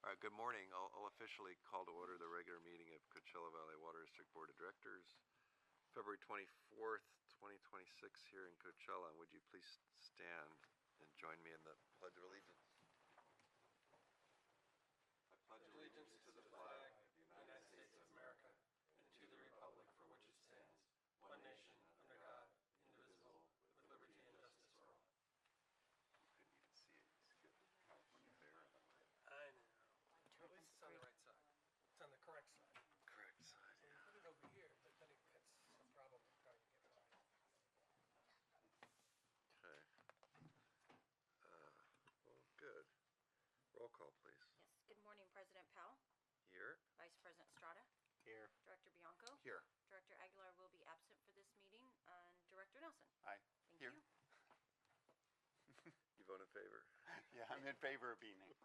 All right, good morning. I'll officially call to order the regular meeting of Coachella Valley Water District Board of Directors, February 24th, 2026 here in Coachella. And would you please stand and join me in the Pledge of Allegiance? I pledge allegiance to the flag of the United States of America and to the republic for which it stands, one nation, under God, indivisible, with liberty and justice for all. You couldn't even see it. You skipped the California Fair. I know. At least it's on the right side. It's on the correct side. Correct side, So you yeah. put it over here, but then it's a problem trying to get it right. Okay. Well, good. Roll call, please. Yes, good morning, President Powell, Here. Vice President Strada, Here. Director Bianco. Here. Director Aguilar will be absent for this meeting, and Director Nelson. Aye. Thank Here. you. You vote in favor. Yeah, I'm in favor of being here.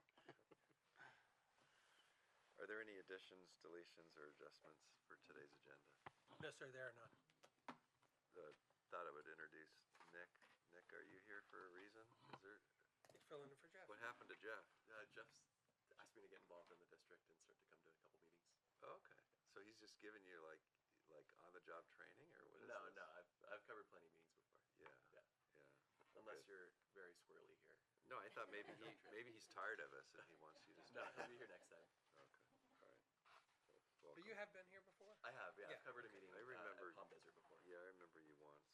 Are there any additions, deletions, or adjustments for today's agenda? No, sir, there are none. Thought I would introduce Nick. Nick, are you here for a reason? Is there? He's filling in for Jeff. What happened to Jeff? Jeff's asked me to get involved in the district and start to come to a couple meetings. Oh, okay. So he's just giving you like on-the-job training, or what is No, this? no, I've covered plenty of meetings before. Yeah. Yeah. Yeah. Unless Good. you're very swirly here. No, I thought maybe he's tired of us and he wants you to No, stay. he'll be here next time. Okay. All right. Well, But you have been here before? I have, yeah. Yeah, I've covered okay. a meeting I remember- at Palm Desert before. Yeah, I remember you once.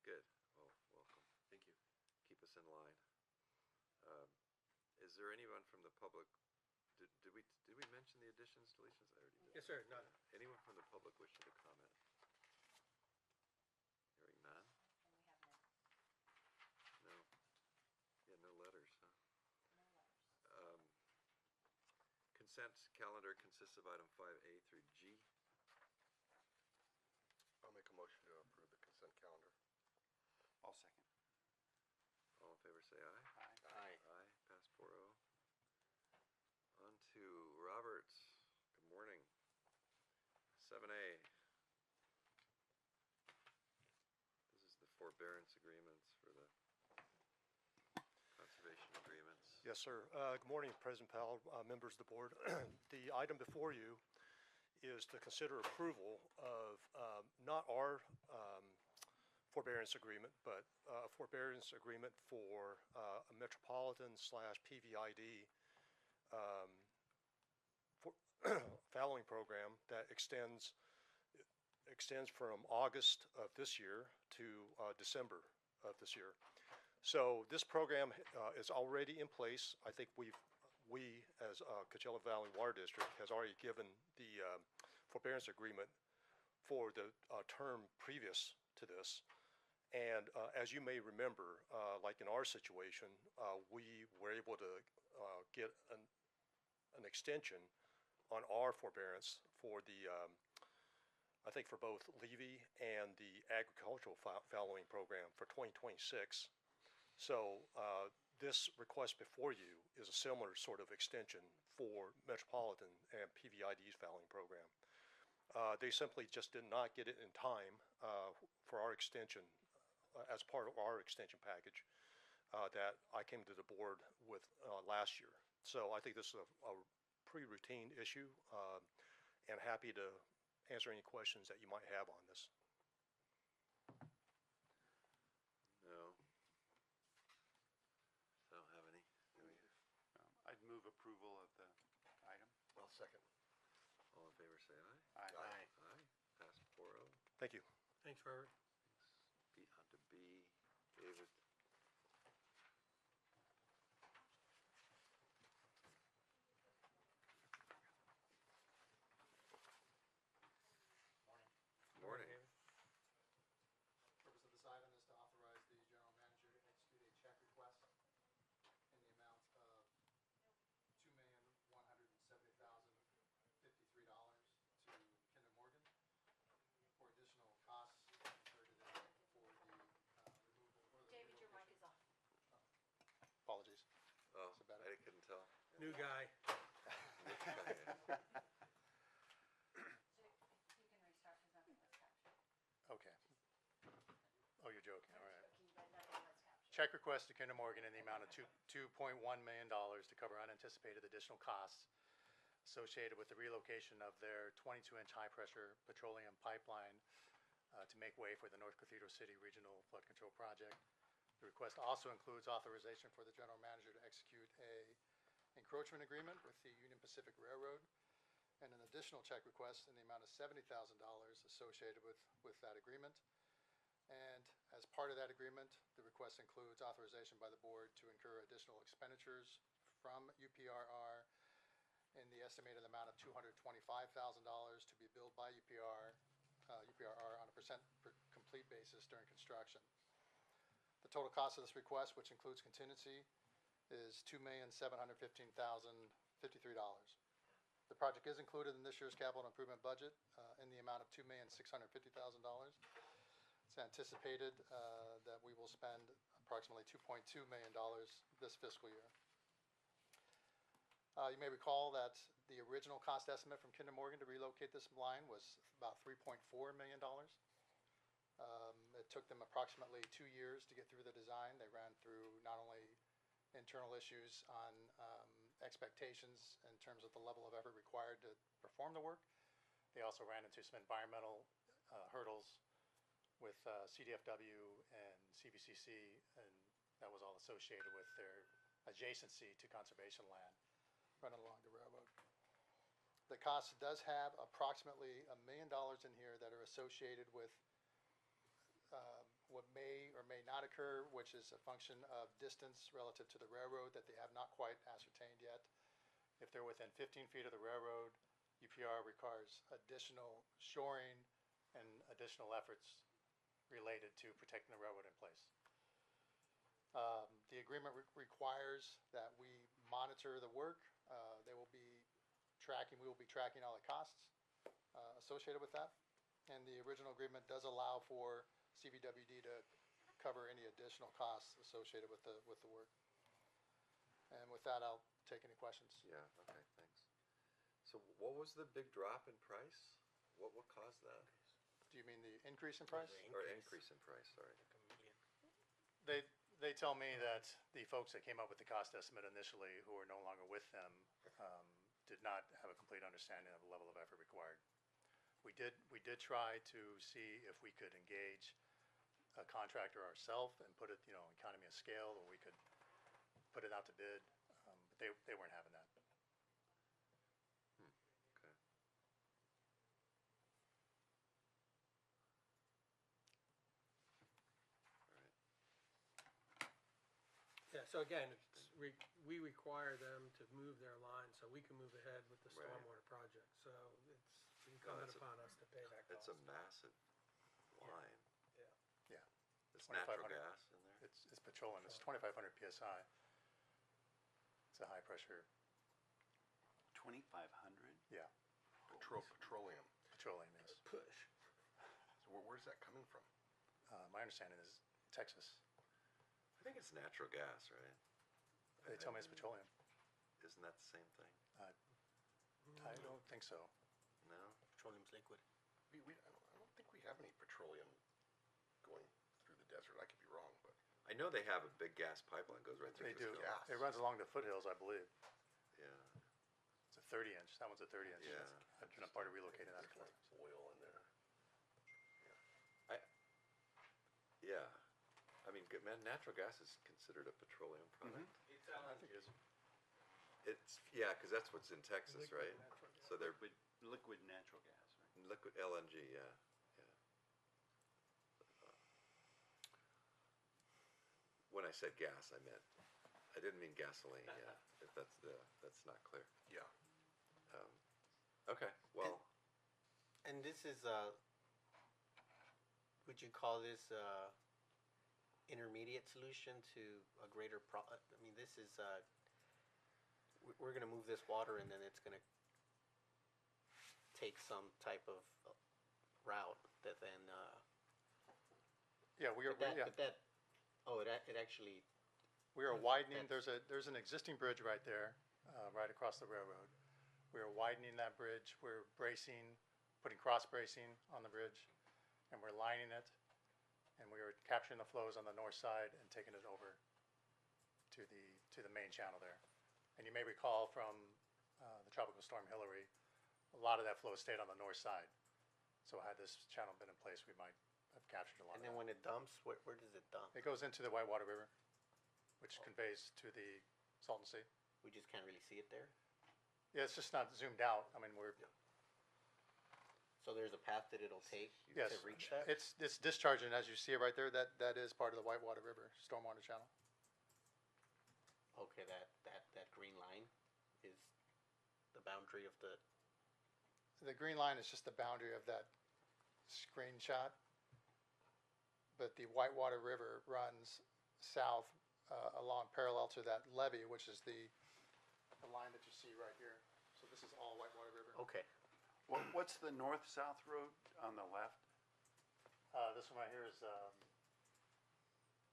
Good. Well, welcome. Thank you. Keep us in line. Is there anyone from the public? Did we mention the additions, deletions? I already did. Yes, sir, none. Anyone from the public wishing to comment? Hearing none? And we have no No. Yeah, no letters, huh? letters. Consent calendar consists of item 5A through G. I'll make a motion to approve the consent calendar. I'll second. All in favor say aye. Aye. Aye, pass 4-0. On to Roberts. Good morning. 7A. This is the forbearance agreements for the conservation agreements. Yes, sir. Good morning, President Powell, members of the board. The item before you is to consider approval of not our forbearance agreement, but a forbearance agreement for a metropolitan/PVID fallowing program that extends from August of this year to December of this year. So this program is already in place. I think we as Coachella Valley Water District has already given the forbearance agreement for the term previous to this. And as you may remember, like in our situation, we were able to get an extension on our forbearance for the, I think for both Levy and the agricultural fallowing program for 2026. So this request before you is a similar sort of extension for Metropolitan and PVID's fallowing program. They simply just did not get it in time for our extension as part of our extension package that I came to the board with last year. So I think this is a pretty routine issue and happy to answer any questions that you might have on this. No. I don't have any. Do we? I'd move approval of the item. I'll second. All in favor say aye. Aye. Aye. Pass 4-0. Thank you. Thanks, Robert. On to B. David. Morning. David. Purpose of this item is to authorize the general manager to execute a check request in the amount of $2,170,053 to Kinder Morgan for additional costs incurred today for the removal. or the David, your mic is relocation. off. Apologies. Oh, Is it better? I couldn't tell. New guy. So you can restart because nothing was captured. Okay. Oh, you're joking. All right. Joking, but nothing was captured. check request to Kinder Morgan in the amount of $2.1 million to cover unanticipated additional costs associated with the relocation of their 22-inch high-pressure petroleum pipeline to make way for the North Cathedral City Regional Flood Control Project. The request also includes authorization for the general manager to execute a encroachment agreement with the Union Pacific Railroad, and an additional check request in the amount of $70,000 associated with that agreement. And as part of that agreement, the request includes authorization by the board to incur additional expenditures from UPRR in the estimated amount of $225,000 to be billed by UPRR on a percent per complete basis during construction. The total cost of this request, which includes contingency, is $2,715,053. The project is included in this year's capital improvement budget in the amount of $2,650,000. It's anticipated that we will spend approximately $2.2 million this fiscal year. You may recall that the original cost estimate from Kinder Morgan to relocate this line was about $3.4 million. It took them approximately 2 years to get through the design. They ran through not only internal issues on expectations in terms of the level of effort required to perform the work. They also ran into some environmental hurdles with CDFW and CVCC, and that was all associated with their adjacency to conservation land running along the railroad. The cost does have approximately $1 million in here that are associated with what may or may not occur, which is a function of distance relative to the railroad that they have not quite ascertained yet. If they're within 15 feet of the railroad, UPR requires additional shoring and additional efforts related to protecting the railroad in place. The agreement requires that we monitor the work. We will be tracking all the costs associated with that. And the original agreement does allow for CVWD to cover any additional costs associated with the work. And with that, I'll take any questions. Yeah, okay, thanks. So what was the big drop in price? What caused that? Do you mean the increase in price? Or increase in price, sorry. They tell me that the folks that came up with the cost estimate initially, who are no longer with them, did not have a complete understanding of the level of effort required. We did try to see if we could engage a contractor ourselves and put it, economy of scale, or we could put it out to bid, but they weren't having that. Okay. Yeah, so again, we require them to move their line so we can move ahead with the Right. stormwater project. So it's incumbent that's a- upon us to pay that It's cost. a massive line. Yeah, It's natural 2,500. gas in there? it's petroleum. It's 2,500 PSI. It's a high pressure, 2,500? yeah, Petroleum. petroleum is. Push. So where's that coming from? My understanding is Texas. I think it's natural gas, right? They tell me it's petroleum. Isn't that the same thing? I don't think so. No? Petroleum's liquid. I don't think we have any petroleum going through the desert. I could be wrong, but I know they have a big gas pipeline goes right through. They do. Frisco. gas. It runs along the foothills, I believe. Yeah. It's a 30-inch. That one's a 30-inch. Yeah. I've been a part of relocating that. there's like oil in there. Yeah. I mean, man, natural gas is considered a petroleum product. I think it is. It's, yeah, because that's what's in Texas, right? So they're Liquid natural gas, right? liquid LNG, yeah. When I said gas, I didn't mean gasoline, yeah, if that's not clear. Yeah. Okay, well, And this is would you call this intermediate solution to a greater I mean, this is, we're gonna move this water and then it's gonna take some type of route that then, Yeah, we are, it actually, we are widening, there's an existing bridge right there, right across the railroad. We are widening that bridge. We're bracing, putting cross bracing on the bridge, and we're lining it and we were capturing the flows on the north side and taking it over to the main channel there. And you may recall from the Tropical Storm Hillary, a lot of that flow stayed on the north side. So had this channel been in place, we might have captured a lot And of then that. when it dumps, where does it dump? It goes into the Whitewater River, which conveys to the Salton Sea. We just can't really see it there? Yeah, it's just not zoomed out. I mean, So there's a path that it'll take yes, to reach that? it's discharging, as you see it right there, that is part of the Whitewater River stormwater channel. Okay, that green line is the boundary of the, The green line is just the boundary of that screenshot. But the Whitewater River runs south along parallel to that levee, which is the line that you see right here. So this is all Whitewater River. okay. What's the north-south road on the left? This one right here is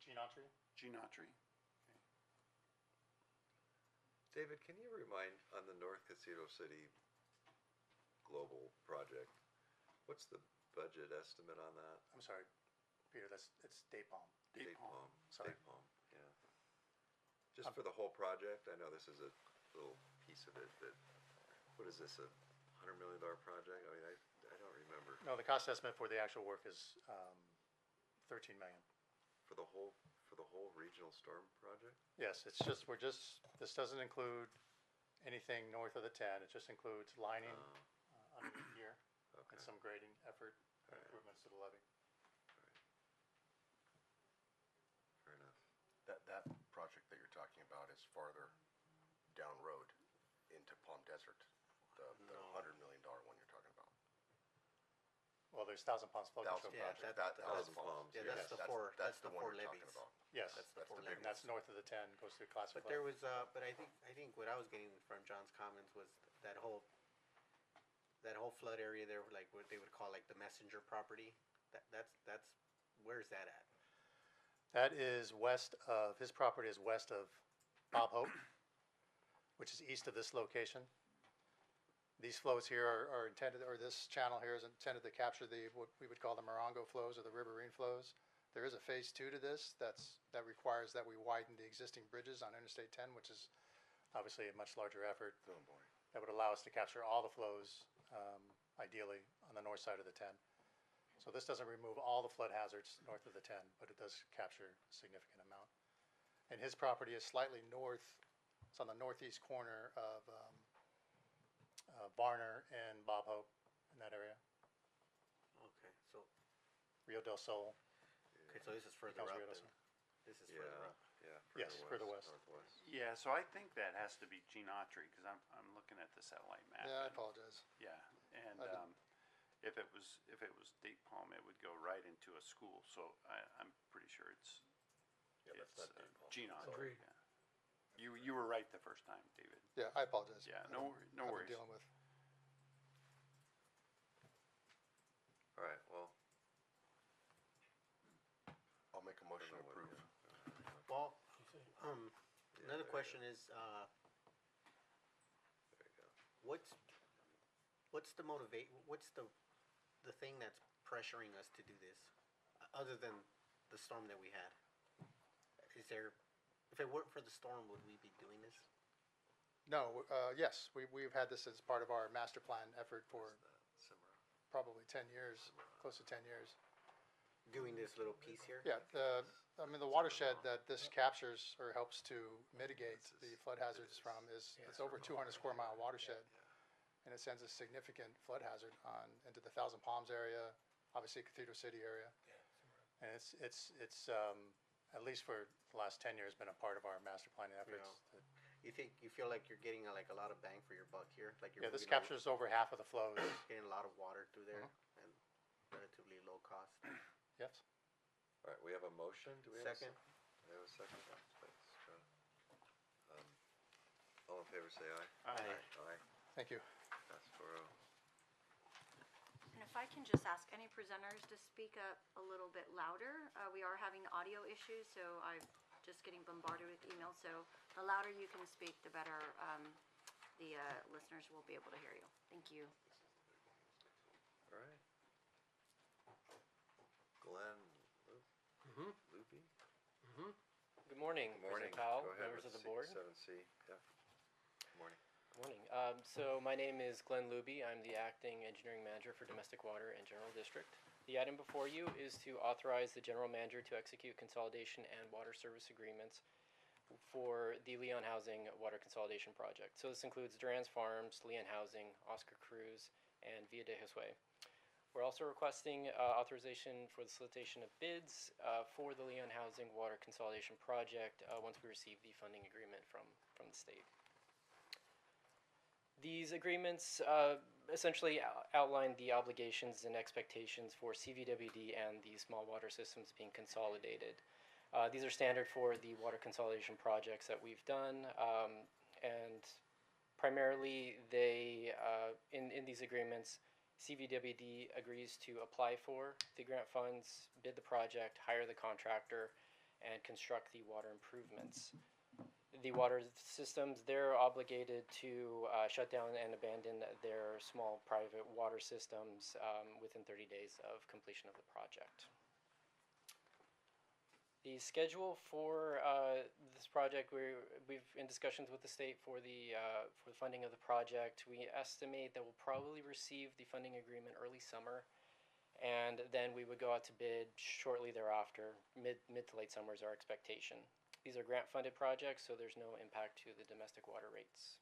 Gene Autry. Gene Autry? David, can you remind, on the North Casino City Global Project, what's the budget estimate on that? I'm sorry, Peter, it's Day Palm. Date Palm. Sorry. Date Palm, yeah. Just for the whole project, I know this is a little piece of it, but what is this, a $100 million project? I mean, I don't remember. No, the cost estimate for the actual work is 13 million. For the whole regional storm project? Yes, this doesn't include anything north of the 10. It just includes lining underneath here Okay. and some grading effort and Alright. improvements to the levee. Fair enough. That project that you're talking about is farther down road into Palm Desert, the $100 million one you're talking about. Well, there's Thousand Ponds Flood Control Yeah, Project. Thousand Palms, Yeah, yes. that's the four one you're levies. talking about. Yes, That's the That's four the big and levies. that's north of the 10, goes through classic. But there was, but I think what I was getting from John's comments was that whole flood area there, like what they would call like the messenger property. That's where's that at? That is west of, his property is west of Bob Hope, which is east of this location. These flows here are intended, or this channel here is intended to capture what we would call the Morongo flows or the riverine flows. There is a phase 2 to this that requires that we widen the existing bridges on Interstate 10, which is obviously a much larger effort. Oh, boy. That would allow us to capture all the flows, ideally on the north side of the 10. So this doesn't remove all the flood hazards north of the 10, but it does capture a significant amount. And his property is slightly north, it's on the northeast corner of Varner and Bob Hope in that area, Okay, so Rio del Sol. so this is further Becomes up Rio del then. Sol. This is Yeah, further up. yeah. Yes, further west. Northwest. Yeah, so I think that has to be Gene Autry, because I'm looking at the satellite map. Yeah, I and- apologize. Yeah, and I didn't- if it was Date Palm, it would go right into a school, so I'm pretty sure it's Yeah, that's not Date Palm. Gene Autry. Agreed. Yeah. You were right the first time, David. Yeah, I apologize. Yeah, I've no been worries. dealing with. All right, well, I'll make a motion to Don't know what approve. Well, yeah, another there you question go. is, There you go. what's the thing that's pressuring us to do this, other than the storm that we had? Is there, if it weren't for the storm, would we be doing this? No, yes, we've had this as part of our master plan effort for Cimarron. probably 10 years, close to 10 years. Doing this little piece here? Yeah, I mean, the watershed that this captures or helps to mitigate the flood hazards from it's over 200 square mile watershed. And it sends a significant flood hazard into the Thousand Palms area, obviously Cathedral City area. And it's at least for the last 10 years, been a part of our master planning efforts. You feel like you're getting like a lot of bang for your buck here? Like you're Yeah, this moving captures over half of the flows. getting a lot of water through there and relatively low cost. Yes. All right, we have a motion, do we have a Second. We have a second, thanks, John. All in favor, say aye. Aye. Aye, Thank you. pass 4-0. And if I can just ask any presenters to speak up a little bit louder, we are having audio issues, so I'm just getting bombarded with emails, so the louder you can speak, the better the listeners will be able to hear you. Thank you. All right. Glenn, morning, Morning. President Powell, Go ahead members with of the board. 7C, yeah. Morning. Morning. So my name is Glenn Luby. I'm the acting engineering manager for Domestic Water and General District. The item before you is to authorize the general manager to execute consolidation and water service agreements for the Leon Housing Water Consolidation Project. So this includes Duran's Farms, Leon Housing, Oscar Cruz, and Villa de Josue. We're also requesting authorization for the solicitation of bids for the Leon Housing Water Consolidation Project once we receive the funding agreement from the state. These agreements essentially outline the obligations and expectations for CVWD and the small water systems being consolidated. These are standard for the water consolidation projects that we've done, and primarily they, in these agreements, CVWD agrees to apply for the grant funds, bid the project, hire the contractor, and construct the water improvements. The water systems, they're obligated to shut down and abandon their small private water systems within 30 days of completion of the project. The schedule for this project, we've in discussions with the state for the funding of the project. We estimate that we'll probably receive the funding agreement early summer, and then we would go out to bid shortly thereafter. Mid to late summer is our expectation. These are grant-funded projects, so there's no impact to the domestic water rates.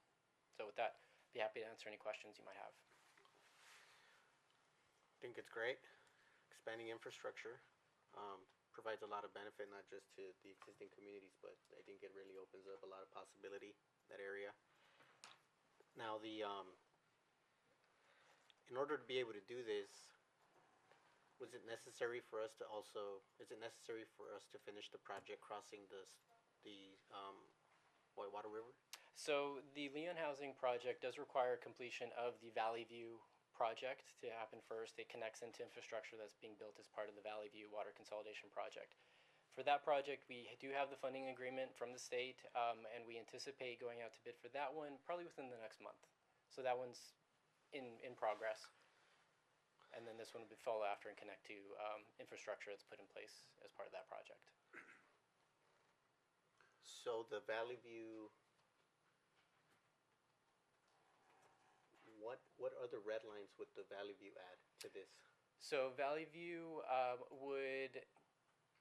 So with that, be happy to answer any questions you might have. Think it's great. Expanding infrastructure provides a lot of benefit, not just to the existing communities, but I think it really opens up a lot of possibility in that area. Now, in order to be able to do this, is it necessary for us to finish the project crossing the Whitewater River? So the Leon Housing project does require completion of the Valley View project to happen first. It connects into infrastructure that's being built as part of the Valley View Water Consolidation Project. For that project, we do have the funding agreement from the state, and we anticipate going out to bid for that one probably within the next month. So that one's in progress. And then this one will follow after and connect to infrastructure that's put in place as part of that project. So the Valley View, what other red lines would the Valley View add to this? So Valley View would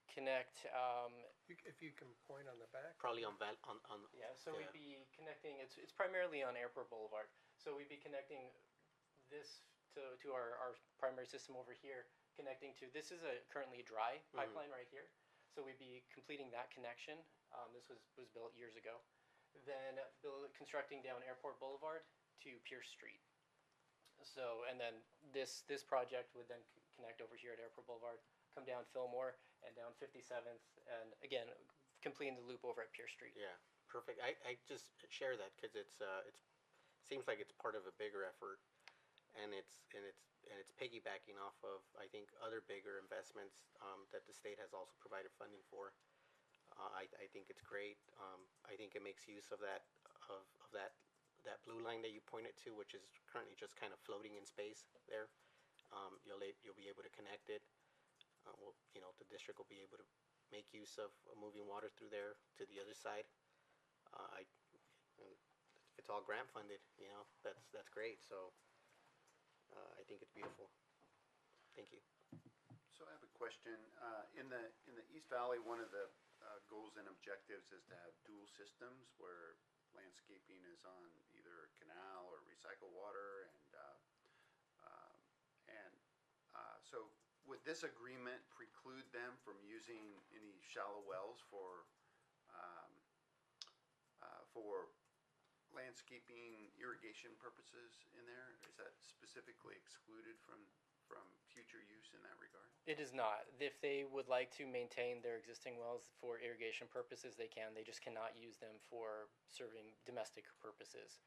connect. If you can point on the back. Probably on Yeah, so we'd be connecting. It's primarily on Airport Boulevard. So we'd be connecting this to our primary system over here, connecting to. This is currently a dry pipeline right here. So we'd be completing that connection. This was built years ago. Then constructing down Airport Boulevard to Pierce Street. So, and then this project would then connect over here at Airport Boulevard, come down Fillmore and down 57th, and again, completing the loop over at Pierce Street. Yeah, perfect. I just share that because it seems like it's part of a bigger effort, and it's piggybacking off of, I think, other bigger investments that the state has also provided funding for. I think it's great. I think it makes use of that blue line that you pointed to, which is currently just kind of floating in space there. You'll be able to connect it. The district will be able to make use of moving water through there to the other side. If it's all grant funded, that's great. So I think it's beautiful. Thank you. So I have a question. In the East Valley, one of the goals and objectives is to have dual systems where landscaping is on either canal or recycled water, so would this agreement preclude them from using any shallow wells for landscaping irrigation purposes in there? Is that specifically excluded from future use in that regard? It is not. If they would like to maintain their existing wells for irrigation purposes, they can. They just cannot use them for serving domestic purposes.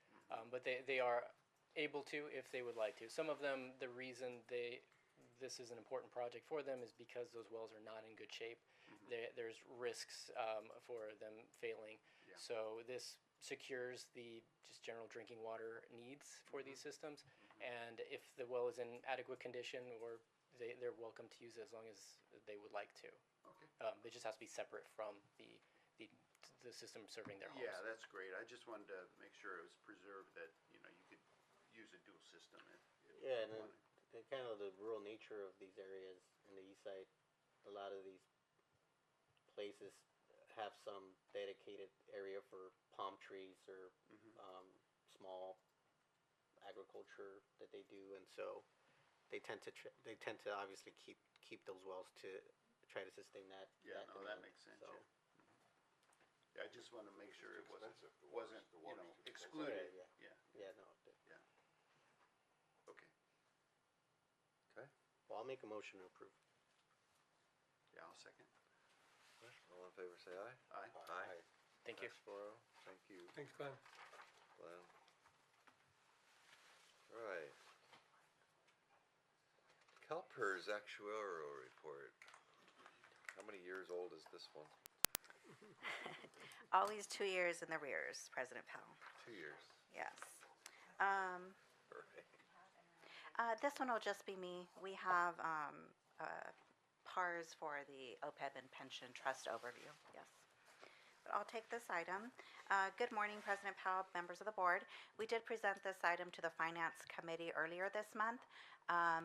But they are able to if they would like to. Some of them, the reason this is an important project for them is because those wells are not in good shape. There's risks for them failing. Yeah. So this secures the just general drinking water needs for these systems. And if the well is in adequate condition, or they're welcome to use it as long as they would like to. Okay. It just has to be separate from the the system serving their homes. Yeah, that's great. I just wanted to make sure it was preserved that, you know, you could use a dual system if Yeah, and you then wanted. the kind of the rural nature of these areas in the east side, a lot of these places have some dedicated area for palm trees or small agriculture that they do, and so they tend to obviously keep those wells to try to sustain that. Yeah, no, that demand. makes sense, So, yeah. Yeah, I just wanted to make sure it wasn't, expensive. The water's- wasn't, the you water's know, too expensive. excluded, Yeah, yeah, yeah, no. okay. Okay, Well, I'll make a motion to approve. Yeah, I'll second. all in favor, say aye. Aye. Aye. Thank you. Thanks, Mauro. Thank you, Thanks, Glenn. Glenn. All right. CalPERS actuarial report. How many years old is this one? Always 2 years in the rears, President Powell. 2 years. Yes. All right. This one will just be me. We have PARs for the OPEB and pension trust overview, yes. But I'll take this item. Good morning, President Powell, members of the board. We did present this item to the Finance Committee earlier this month,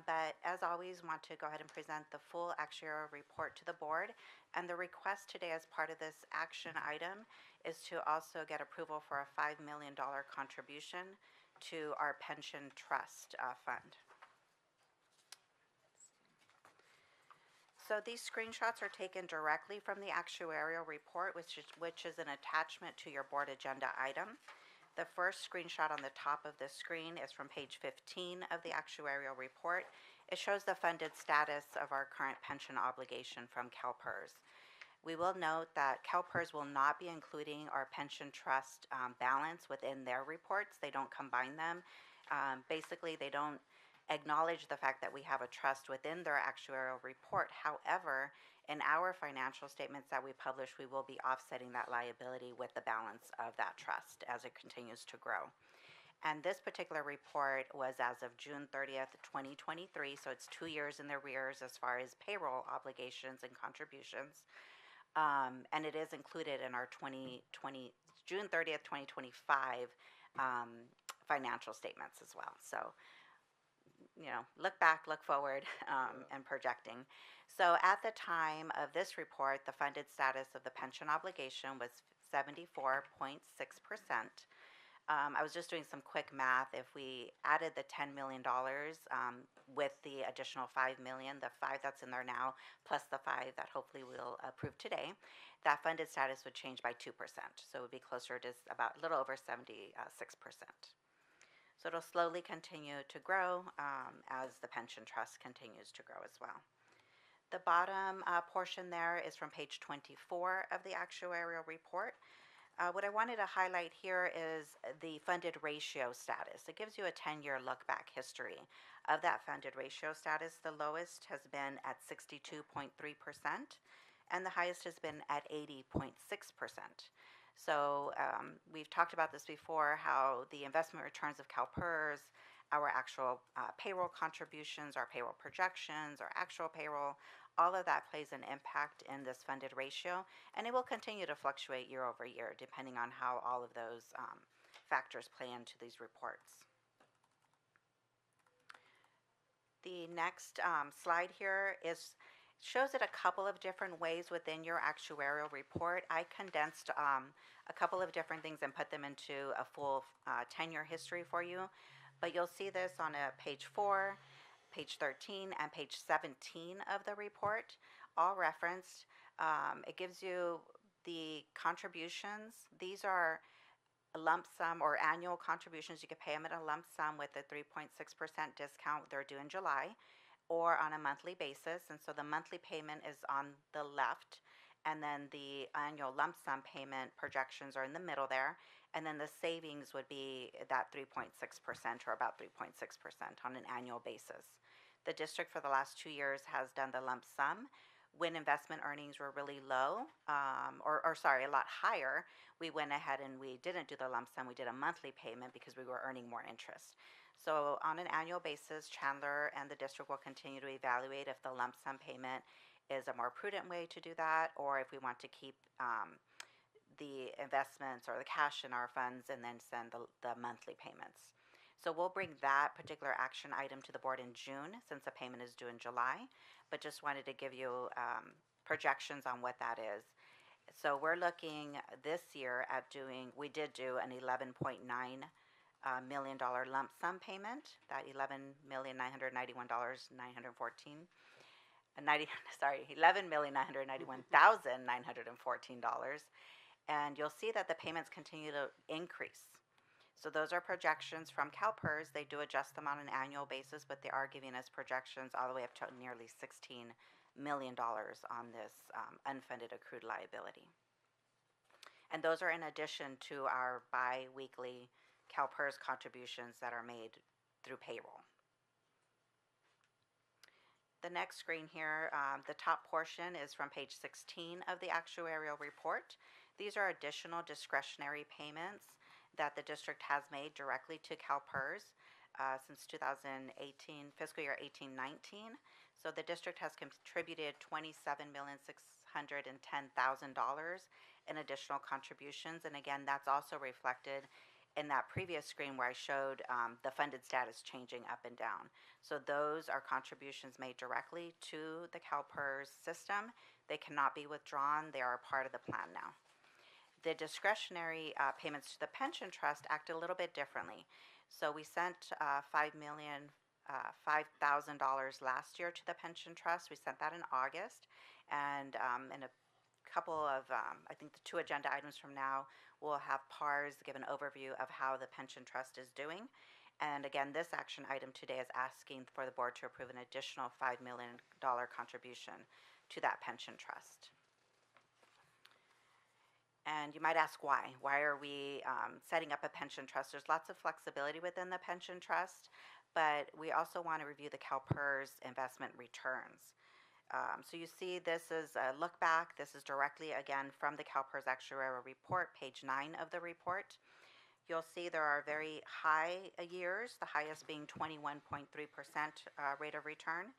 but as always, want to go ahead and present the full actuarial report to the board. And the request today as part of this action item is to also get approval for a $5 million contribution to our pension trust fund. So these screenshots are taken directly from the actuarial report, which is an attachment to your board agenda item. The first screenshot on the top of the screen is from page 15 of the actuarial report. It shows the funded status of our current pension obligation from CalPERS. We will note that CalPERS will not be including our pension trust balance within their reports. They don't combine them. Basically, they don't acknowledge the fact that we have a trust within their actuarial report. However, in our financial statements that we publish, we will be offsetting that liability with the balance of that trust as it continues to grow. And this particular report was as of June 30th, 2023, so it's 2 years in the rears as far as payroll obligations and contributions. And it is included in our June 30th, 2025 financial statements as well. So, you know, look back, look forward, and projecting. So at the time of this report, the funded status of the pension obligation was 74.6%. I was just doing some quick math. If we added the $10 million with the additional $5 million, the 5 that's in there now, plus the 5 that hopefully we'll approve today, that funded status would change by 2%. So it would be closer to about a little over 76%. So it'll slowly continue to grow as the pension trust continues to grow as well. The bottom portion there is from page 24 of the actuarial report. What I wanted to highlight here is the funded ratio status. It gives you a 10-year look-back history of that funded ratio status. The lowest has been at 62.3%, and the highest has been at 80.6%. So we've talked about this before, how the investment returns of CalPERS, our actual payroll contributions, our payroll projections, our actual payroll, all of that plays an impact in this funded ratio, and it will continue to fluctuate year over year depending on how all of those factors play into these reports. The next slide here shows it a couple of different ways within your actuarial report. I condensed a couple of different things and put them into a full 10-year history for you. But you'll see this on page 4, page 13, and page 17 of the report, all referenced. It gives you the contributions. These are a lump sum or annual contributions. You can pay them at a lump sum with a 3.6% discount. They're due in July, or on a monthly basis. And so the monthly payment is on the left, and then the annual lump sum payment projections are in the middle there, and then the savings would be that 3.6% or about 3.6% on an annual basis. The district for the last 2 years has done the lump sum. When investment earnings were really low, a lot higher, we went ahead and we didn't do the lump sum. We did a monthly payment because we were earning more interest. So on an annual basis, Chandler and the district will continue to evaluate if the lump sum payment is a more prudent way to do that, or if we want to keep the investments or the cash in our funds and then send the monthly payments. So we'll bring that particular action item to the board in June, since the payment is due in July, but just wanted to give you projections on what that is. So we're looking this year at we did do an $11.9 million lump sum payment, that $11,991,914. $11,991,914. And you'll see that the payments continue to increase. So those are projections from CalPERS. They do adjust them on an annual basis, but they are giving us projections all the way up to nearly $16 million on this unfunded accrued liability. And those are in addition to our bi-weekly CalPERS contributions that are made through payroll. The next screen here, the top portion is from page 16 of the actuarial report. These are additional discretionary payments that the district has made directly to CalPERS since 2018, fiscal year 18-19. So the district has contributed $27,610,000 in additional contributions. And again, that's also reflected in that previous screen where I showed the funded status changing up and down. So those are contributions made directly to the CalPERS system. They cannot be withdrawn. They are a part of the plan now. The discretionary payments to the pension trust act a little bit differently. So we sent $5,000 last year to the pension trust. We sent that in August, and in a couple of, I think the 2 agenda items from now, we'll have PARS give an overview of how the pension trust is doing. And again, this action item today is asking for the board to approve an additional $5 million contribution to that pension trust. And you might ask why. Why are we setting up a pension trust? There's lots of flexibility within the pension trust, but we also want to review the CalPERS investment returns. So you see this is a look back. This is directly, again, from the CalPERS actuarial report, page 9 of the report. You'll see there are very high years, the highest being 21.3% rate of return,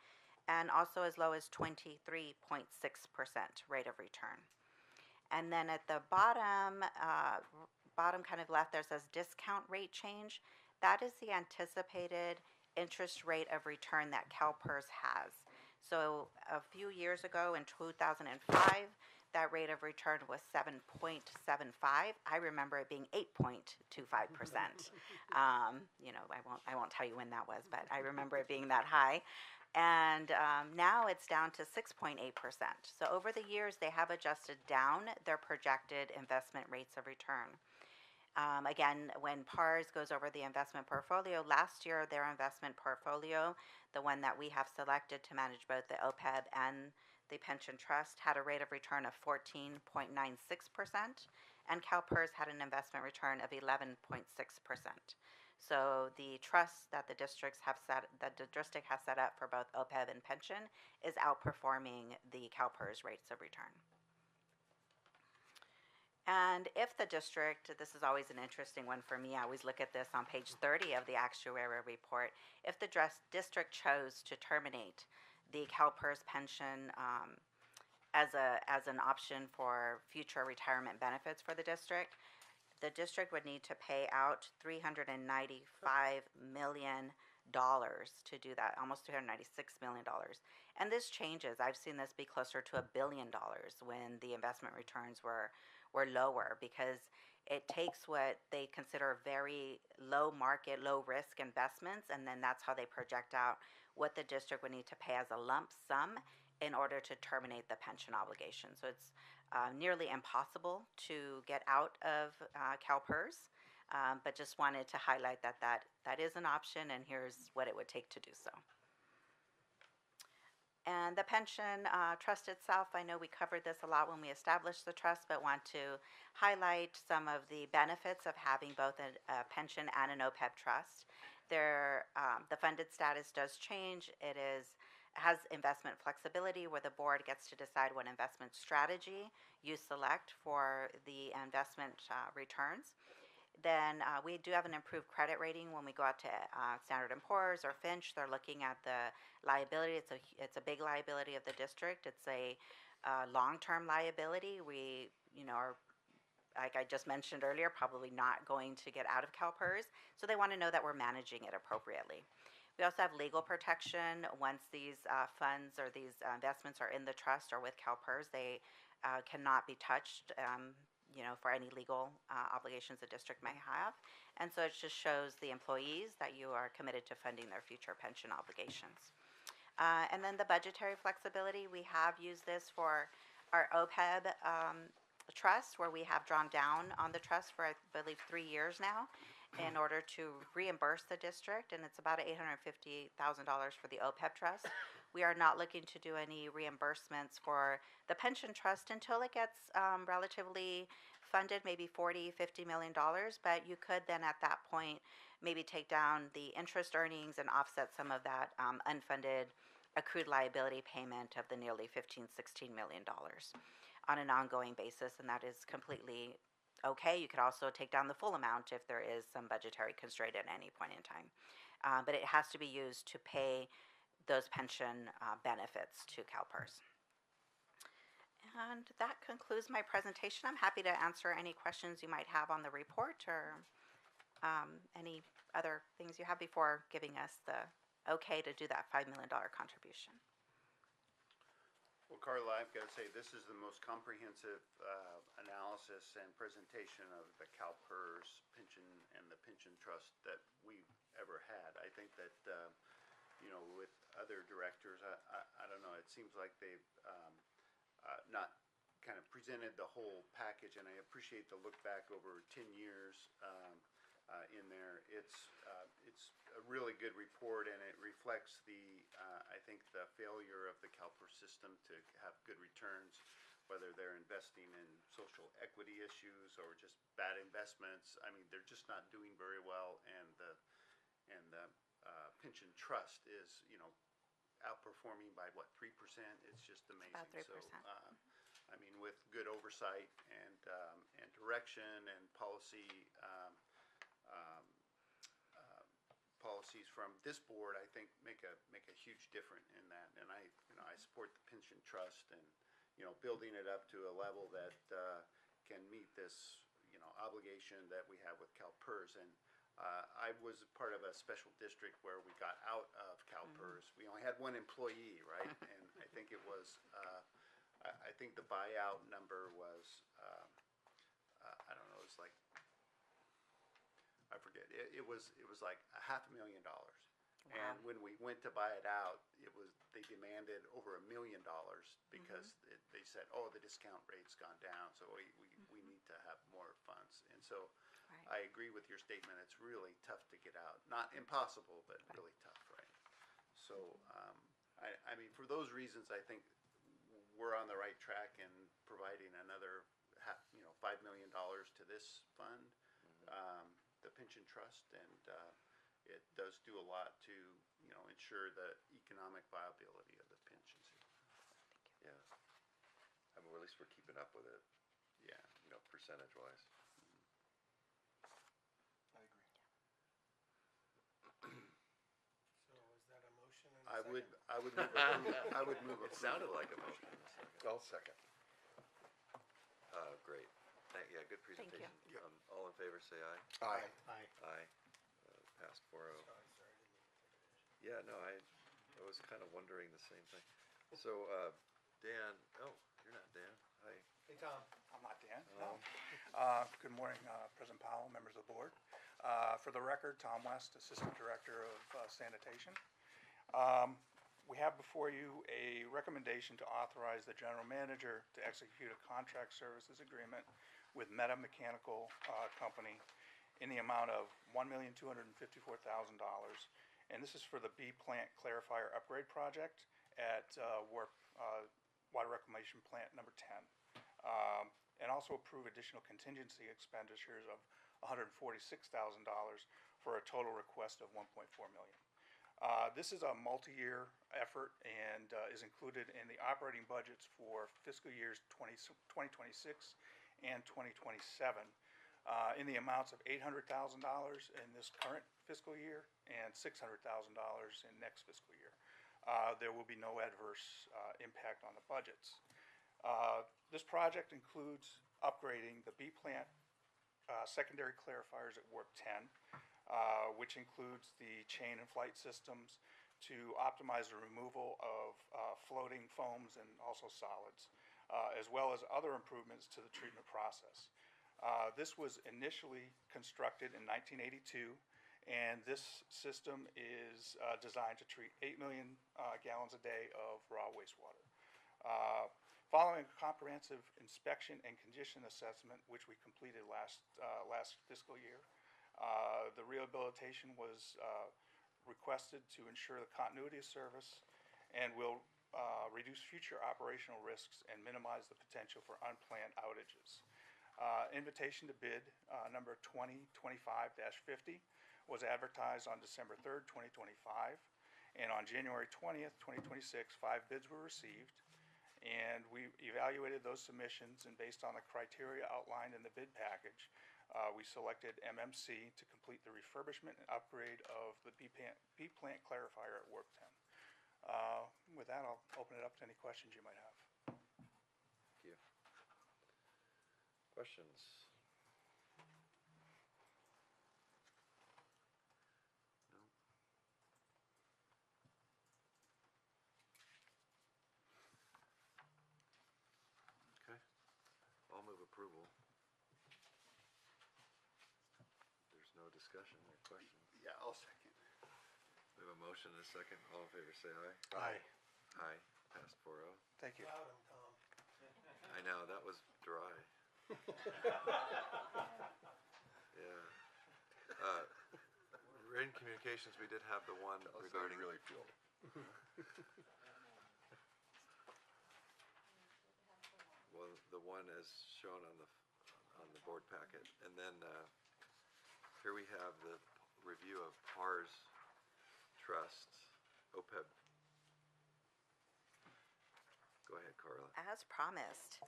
and also as low as 23.6% rate of return. And then at the bottom, bottom kind of left, there says discount rate change. That is the anticipated interest rate of return that CalPERS has. So a few years ago in 2005, that rate of return was 7.75. I remember it being 8.25%. You know, I won't tell you when that was, but I remember it being that high. And now it's down to 6.8%. So over the years, they have adjusted down their projected investment rates of return. Again, when PARS goes over the investment portfolio, last year their investment portfolio, the one that we have selected to manage both the OPEB and the pension trust, had a rate of return of 14.96%, and CalPERS had an investment return of 11.6%. So the trust that the district has set up for both OPEB and pension is outperforming the CalPERS rates of return. And if the district, this is always an interesting one for me, I always look at this on page 30 of the actuarial report, if the district chose to terminate the CalPERS pension as an option for future retirement benefits for the district would need to pay out $395 million to do that, almost $396 million. And this changes. I've seen this be closer to $1 billion when the investment returns were lower, because it takes what they consider very low market, low risk investments, and then that's how they project out what the district would need to pay as a lump sum in order to terminate the pension obligation. So it's nearly impossible to get out of CalPERS, but just wanted to highlight that is an option, and here's what it would take to do so. And the pension trust itself, I know we covered this a lot when we established the trust, but want to highlight some of the benefits of having both a pension and an OPEB trust. The funded status does change. It has investment flexibility, where the board gets to decide what investment strategy you select for the investment returns. Then we do have an improved credit rating when we go out to Standard & Poor's or Fitch. They're looking at the liability. It's a big liability of the district. It's a long-term liability. We, are like I just mentioned earlier, probably not going to get out of CalPERS. So they want to know that we're managing it appropriately. We also have legal protection. Once these funds or these investments are in the trust or with CalPERS, they cannot be touched, for any legal obligations the district may have. And so it just shows the employees that you are committed to funding their future pension obligations. And then the budgetary flexibility, we have used this for our OPEB trust, where we have drawn down on the trust for, I believe, 3 years now in order to reimburse the district, and it's about $850,000 for the OPEB trust. We are not looking to do any reimbursements for the pension trust until it gets relatively funded, maybe $40-50 million, but you could then at that point maybe take down the interest earnings and offset some of that unfunded accrued liability payment of the nearly $15-16 million on an ongoing basis, and that is completely okay. You could also take down the full amount if there is some budgetary constraint at any point in time. But it has to be used to pay those pension benefits to CalPERS. And that concludes my presentation. I'm happy to answer any questions you might have on the report or any other things you have before giving us the okay to do that $5 million contribution. Well, Carla, I've got to say, this is the most comprehensive analysis and presentation of the CalPERS pension and the pension trust that we've ever had. I think that, with other directors, I don't know, it seems like they've not kind of presented the whole package, and I appreciate the look back over 10 years in there. It's a really good report, and it reflects I think the failure of the CalPERS system to have good returns, whether they're investing in social equity issues or just bad investments. I mean, they're just not doing very well, and the pension trust is, outperforming by what, 3%? It's just amazing. About 3%. So, I mean, with good oversight and direction and policies from this board, I think make a huge difference in that. And I support the pension trust and, building it up to a level that can meet this, obligation that we have with CalPERS. And I was part of a special district where we got out of CalPERS. We only had one employee, right? And I think it was, I think the buyout number was, I don't know, it was like, I forget. It was like $500,000. And when we went to buy it out, they demanded over $1 million because they said, oh, the discount rate's gone down, so we need to have more funds. And so I agree with your statement. It's really tough to get out. Not impossible, but really tough, right? So, I mean, for those reasons, I think we're on the right track in providing another $5 million to this fund, the pension trust, and it does do a lot to ensure the economic viability of the pensions. Yeah. I mean, at least we're keeping up with it, Yeah. percentage-wise. I agree. So is that a motion and a I would second? I would move It sounded like a motion. I'll second. Great. Yeah, good Thank you. presentation. All in favor, say aye. Aye. Aye. Aye. Passed 4-0. Sorry, I didn't mean to take it. Yeah, no, I was kind of wondering the same thing. So, Dan, oh, you're not Dan. Hi. Hey, Tom. I'm not Dan, Hello. no. Good morning, President Powell, members of the board. For the record, Tom West, Assistant Director of Sanitation. We have before you a recommendation to authorize the general manager to execute a contract services agreement with Meta Mechanical Company in the amount of $1,254,000. And this is for the B Plant Clarifier Upgrade Project at Warp Water Reclamation Plant number 10. And also approve additional contingency expenditures of $146,000 for a total request of $1.4 million. This is a multi-year effort and is included in the operating budgets for fiscal years 2026 and 2027 in the amounts of $800,000 in this current fiscal year and $600,000 in next fiscal year. There will be no adverse impact on the budgets. This project includes upgrading the B plant secondary clarifiers at Warp 10, which includes the chain and flight systems to optimize the removal of floating foams and also solids, as well as other improvements to the treatment process. This was initially constructed in 1982, and this system is designed to treat 8 million gallons a day of raw wastewater. Following a comprehensive inspection and condition assessment, which we completed last fiscal year, the rehabilitation was requested to ensure the continuity of service and will reduce future operational risks and minimize the potential for unplanned outages. Invitation to bid number 2025-50 was advertised on December 3rd, 2025, and on January 20th, 2026, 5 bids were received, and we evaluated those submissions, and based on the criteria outlined in the bid package, we selected MMC to complete the refurbishment and upgrade of the B plant clarifier at Warp 10. With that, I'll open it up to any questions you might have. Thank you. Questions? No? Okay. I'll move approval. There's no discussion or questions. Yeah, I'll second. We have a motion and a second. All in favor, say aye. Aye. Aye. Passed 4-0. Thank you. Loud 'em, Tom. I know, that was dry. Yeah. Written communications, we did have the one regarding. Really feel. Well, the one as shown on the board packet, and then here we have the review of PARS Trust, OPEB. Go ahead, Carla. As promised.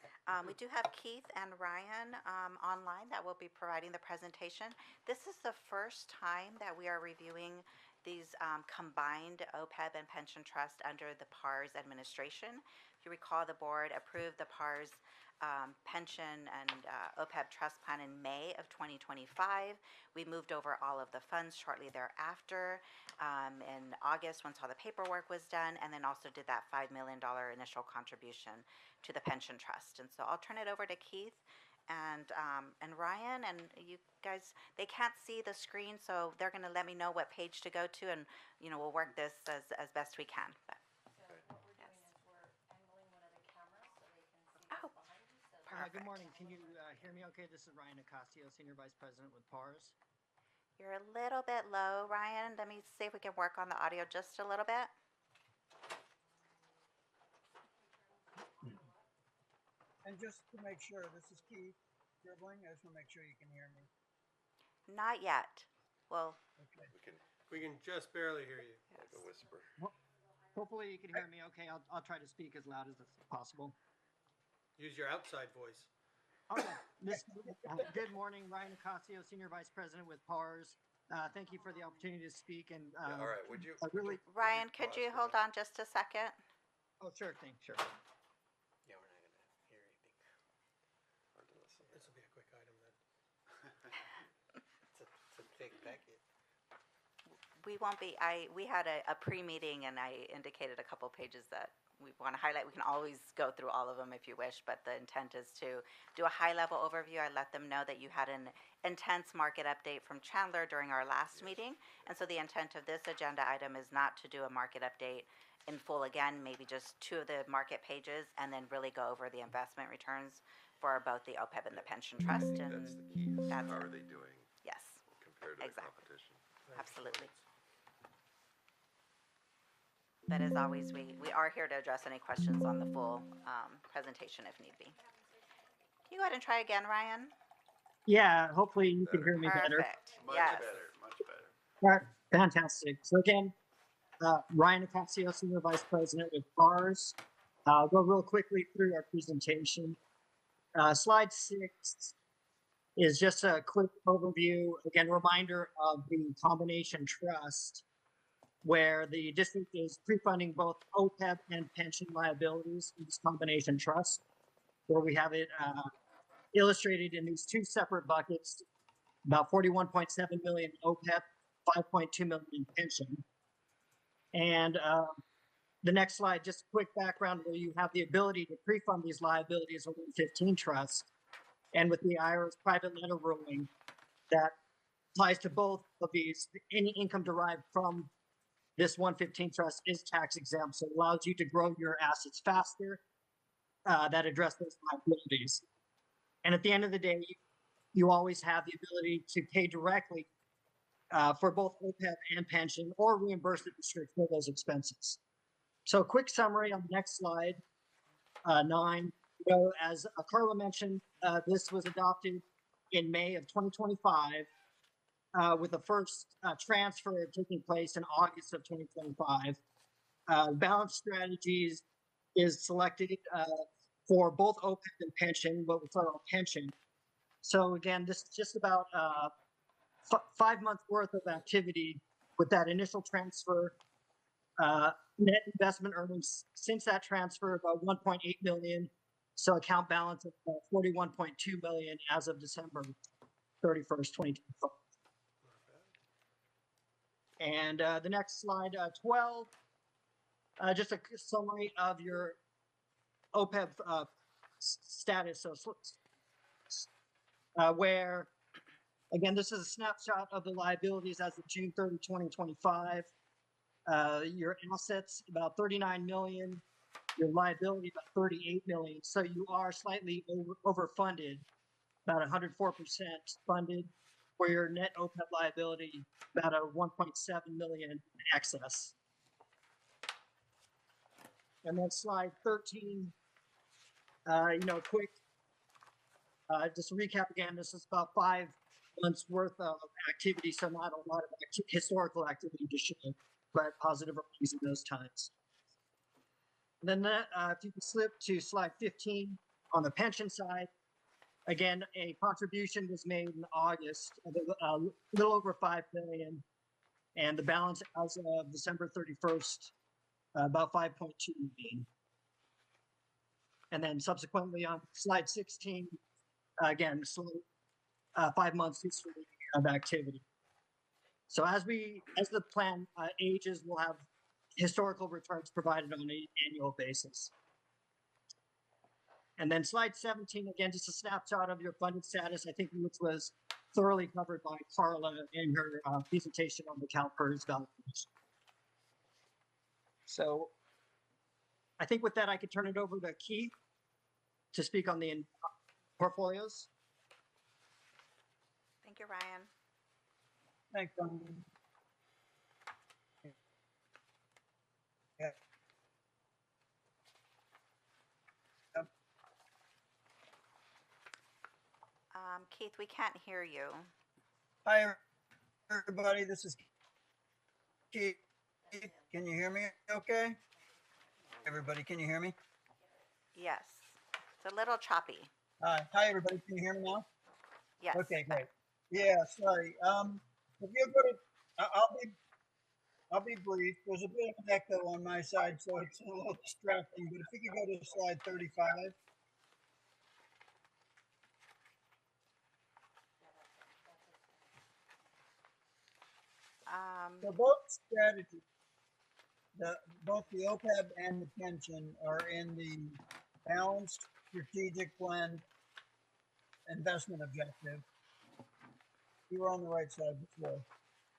We do have Keith and Ryan online that will be providing the presentation. This is the first time that we are reviewing these combined OPEB and pension trust under the PARS administration. If you recall, the board approved the PARS pension and OPEB trust plan in May of 2025. We moved over all of the funds shortly thereafter in August once all the paperwork was done, and then also did that $5 million initial contribution to the pension trust. And so I'll turn it over to Keith and Ryan, and you guys, they can't see the screen, so they're going to let me know what page to go to, and we'll work this as best we can. But good morning. Can you hear me okay? This is Ryan Acasio, Senior Vice President with PARS. You're a little bit low, Ryan. Let me see if we can work on the audio just a little bit. And just to make sure, this is Keith Dribbling. I just want to make sure you can hear me. Not yet. Well, Okay. We can just barely hear you. Like a whisper. Hopefully you can hear me okay. I'll try to speak as loud as possible. Use your outside voice. Okay. Good morning, Ryan Acasio, Senior Vice President with PARS. Thank you for the opportunity to speak. And Yeah, all right, would you? Ryan, could you hold on just a second? Oh, sure thing, sure. Yeah, we're not gonna hear anything. Hard to listen. This will be a quick item then. It's a thick packet. We won't be, we had a pre-meeting and I indicated a couple pages that we want to highlight. We can always go through all of them if you wish, but the intent is to do a high-level overview. I let them know that you had an intense market update from Chandler during our last meeting. And so the intent of this agenda item is not to do a market update in full again, maybe just 2 of the market pages, and then really go over the investment returns for both the OPEB and the pension trust. I think And that's the key. Is that's how it. are they doing yes, compared to the Exactly. competition? absolutely. But as always, we are here to address any questions on the full presentation if need be. Can you go ahead and try again, Ryan? Yeah, hopefully you can hear me better. Perfect. Much Yes. better, much better. All right, fantastic. So again, Ryan Acasio, Senior Vice President with PARS. I'll go real quickly through our presentation. Slide 6 is just a quick overview, again, reminder of the combination trust, where the district is pre-funding both OPEB and pension liabilities in this combination trust, where we have it illustrated in these two separate buckets, about 41.7 million OPEB, 5.2 million in pension. And the next slide, just a quick background where you have the ability to pre-fund these liabilities over the 15 trust. And with the IRS private letter ruling that applies to both of these, any income derived from this 115 trust is tax exempt, so it allows you to grow your assets faster that address those liabilities. And at the end of the day, you always have the ability to pay directly for both OPEB and pension or reimburse the district for those expenses. So a quick summary on the next slide, 9. You know, as Carla mentioned, this was adopted in May of 2025 with the first transfer taking place in August of 2025. Balance strategies is selected for both OPEB and pension, but with our pension. So again, this is just about 5 months worth of activity with that initial transfer. Net investment earnings since that transfer about 1.8 million. So account balance of 41.2 million as of December 31st, 2025. And the next slide, 12, just a summary of your OPEB status. So where, again, this is a snapshot of the liabilities as of June 30, 2025. Your assets, about 39 million. Your liability, about 38 million. So you are slightly overfunded, about 104% funded, where your net OPEB liability, about a 1.7 million excess. And then slide 13, quick, just to recap again, this is about 5 months worth of activity, so not a lot of historical activity to show, but positive earnings in those times. And then if you can slip to slide 15 on the pension side, again, a contribution was made in August of a little over 5 million, and the balance as of December 31st, about 5.2 million. And then subsequently on slide 16, again, 5 months history of activity. So as the plan ages, we'll have historical returns provided on an annual basis. And then slide 17, again, just a snapshot of your funded status, I think, which was thoroughly covered by Carla in her presentation on the CalPERS valuation. So I think with that, I could turn it over to Keith to speak on the portfolios. Thank you, Ryan. Thanks, Don. Yeah. Keith, we can't hear you. Hi, everybody. This is Keith. Can you hear me okay? Everybody, can you hear me? Yes. It's a little choppy. Hi, everybody. Can you hear me now? Yes. Okay, great. Yeah, sorry. If you go to, I'll be brief. There's a bit of an echo on my side, so it's a little distracting. But if you could go to slide 35. So both strategies, both the OPEB and the pension, are in the balanced strategic blend investment objective. You were on the right side before.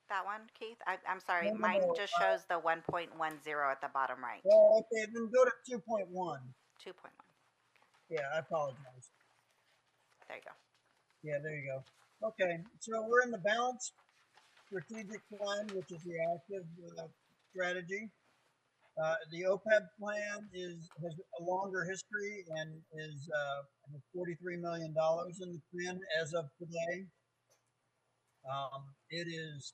That one, Keith? I'm sorry, No, mine just shows the 1.10 at the bottom right. Well, okay, then go to 2.1. 2.1. Yeah, I apologize. There you go. Yeah, there you go. Okay, so we're in the balanced strategic plan, which is the active strategy. The OPEB plan has a longer history and is $43 million in the plan as of today. It is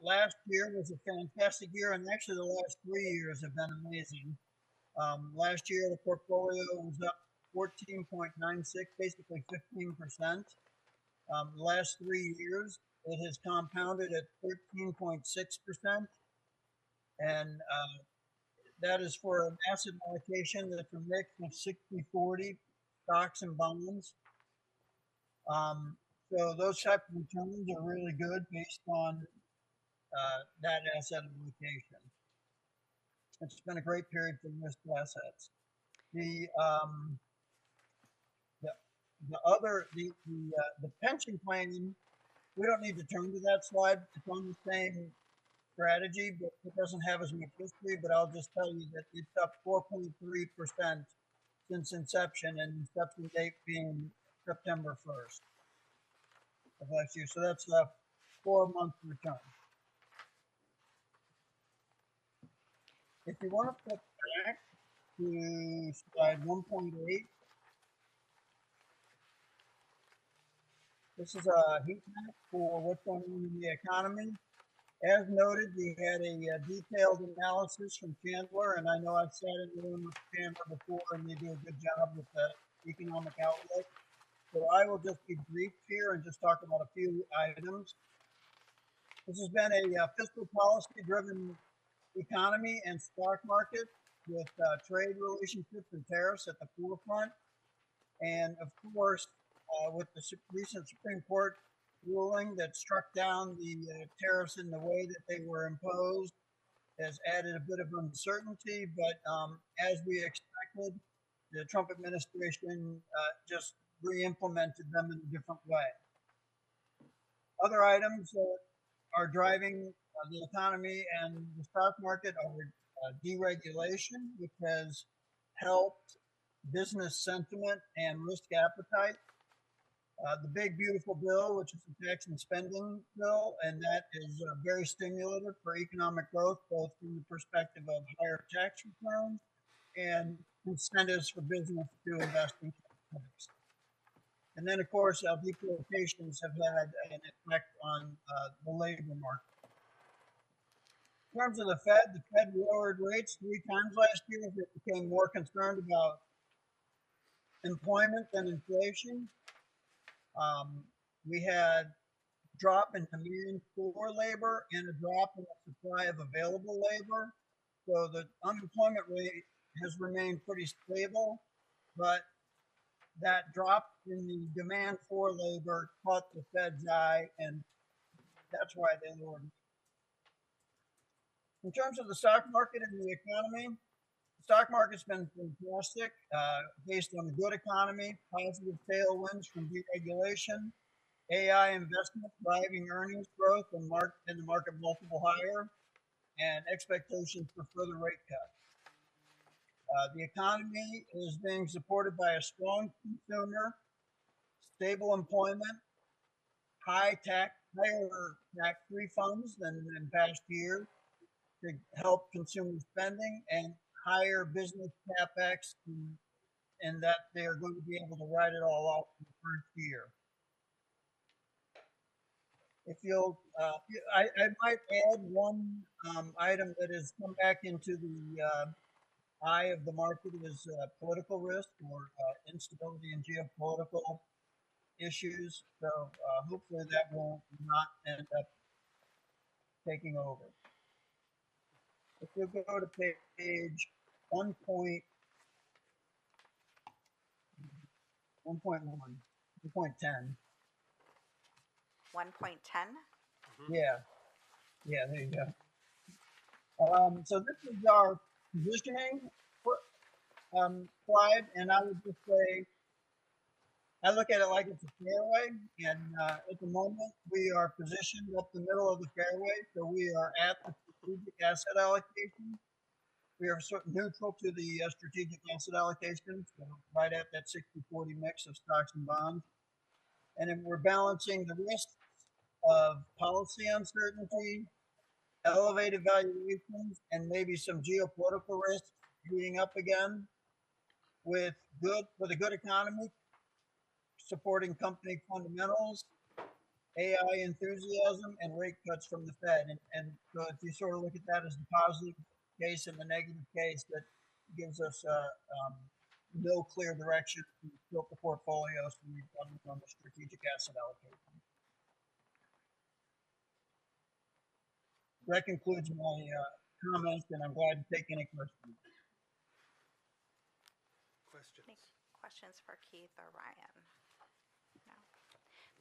last year was a fantastic year, and actually the last 3 years have been amazing. Last year the portfolio was up 14.96, basically 15%. The last 3 years it has compounded at 13.6%, and that is for an asset allocation that's a mix of 60-40 stocks and bonds. So those type of returns are really good based on that asset allocation. It's been a great period for risk assets. The the pension planning, we don't need to turn to that slide. It's on the same strategy, but it doesn't have as much history. But I'll just tell you that it's up 4.3% since inception, and inception date being September 1st of last year. So that's a 4-month return. If you want to flip back to slide 1.8, this is a heat map for what's going on in the economy. As noted, we had a detailed analysis from Chandler, and I know I've sat in the room with Chandler before, and they do a good job with the economic outlook. So I will just be brief here and just talk about a few items. This has been a fiscal policy-driven economy and stock market with trade relationships and tariffs at the forefront. And of course, with the recent Supreme Court ruling that struck down the tariffs in the way that they were imposed has added a bit of uncertainty. But as we expected, the Trump administration just re-implemented them in a different way. Other items that are driving the economy and the stock market are deregulation, which has helped business sentiment and risk appetite. The big beautiful bill, which is the tax and spending bill, and that is very stimulative for economic growth, both from the perspective of higher tax returns and incentives for business to invest in companies. And then, of course, our deportations have had an effect on the labor market. In terms of the Fed lowered rates 3 times last year as it became more concerned about employment than inflation. We had a drop in demand for labor and a drop in the supply of available labor. So the unemployment rate has remained pretty stable, but that drop in the demand for labor caught the Fed's eye, and that's why they lowered it. In terms of the stock market and the economy, the stock market's been fantastic, based on a good economy, positive tailwinds from deregulation, AI investment driving earnings growth and the market multiple higher, and expectations for further rate cuts. The economy is being supported by a strong consumer, stable employment, higher tax refunds than in past years to help consumer spending, and higher business capex, and that they are going to be able to write it all off in the first year. If you'll, I might add one item that has come back into the eye of the market is political risk or instability and geopolitical issues. So hopefully that will not end up taking over. If you go to page 1.1, 1.10. 1.10? Yeah, there you go. So this is our positioning slide, and I would just say, I look at it like it's a fairway, and at the moment we are positioned up the middle of the fairway, so we are at the strategic asset allocation. We are sort of neutral to the strategic asset allocation, so right at that 60-40 mix of stocks and bonds. And then we're balancing the risks of policy uncertainty, elevated valuations, and maybe some geopolitical risks heating up again with a good economy, supporting company fundamentals, AI enthusiasm, and rate cuts from the Fed. And so if you sort of look at that as the positive case and the negative case, that gives us no clear direction to build the portfolio, so we've done it on the strategic asset allocation. That concludes my comments, and I'm glad to take any questions. Questions? questions for Keith or Ryan? No.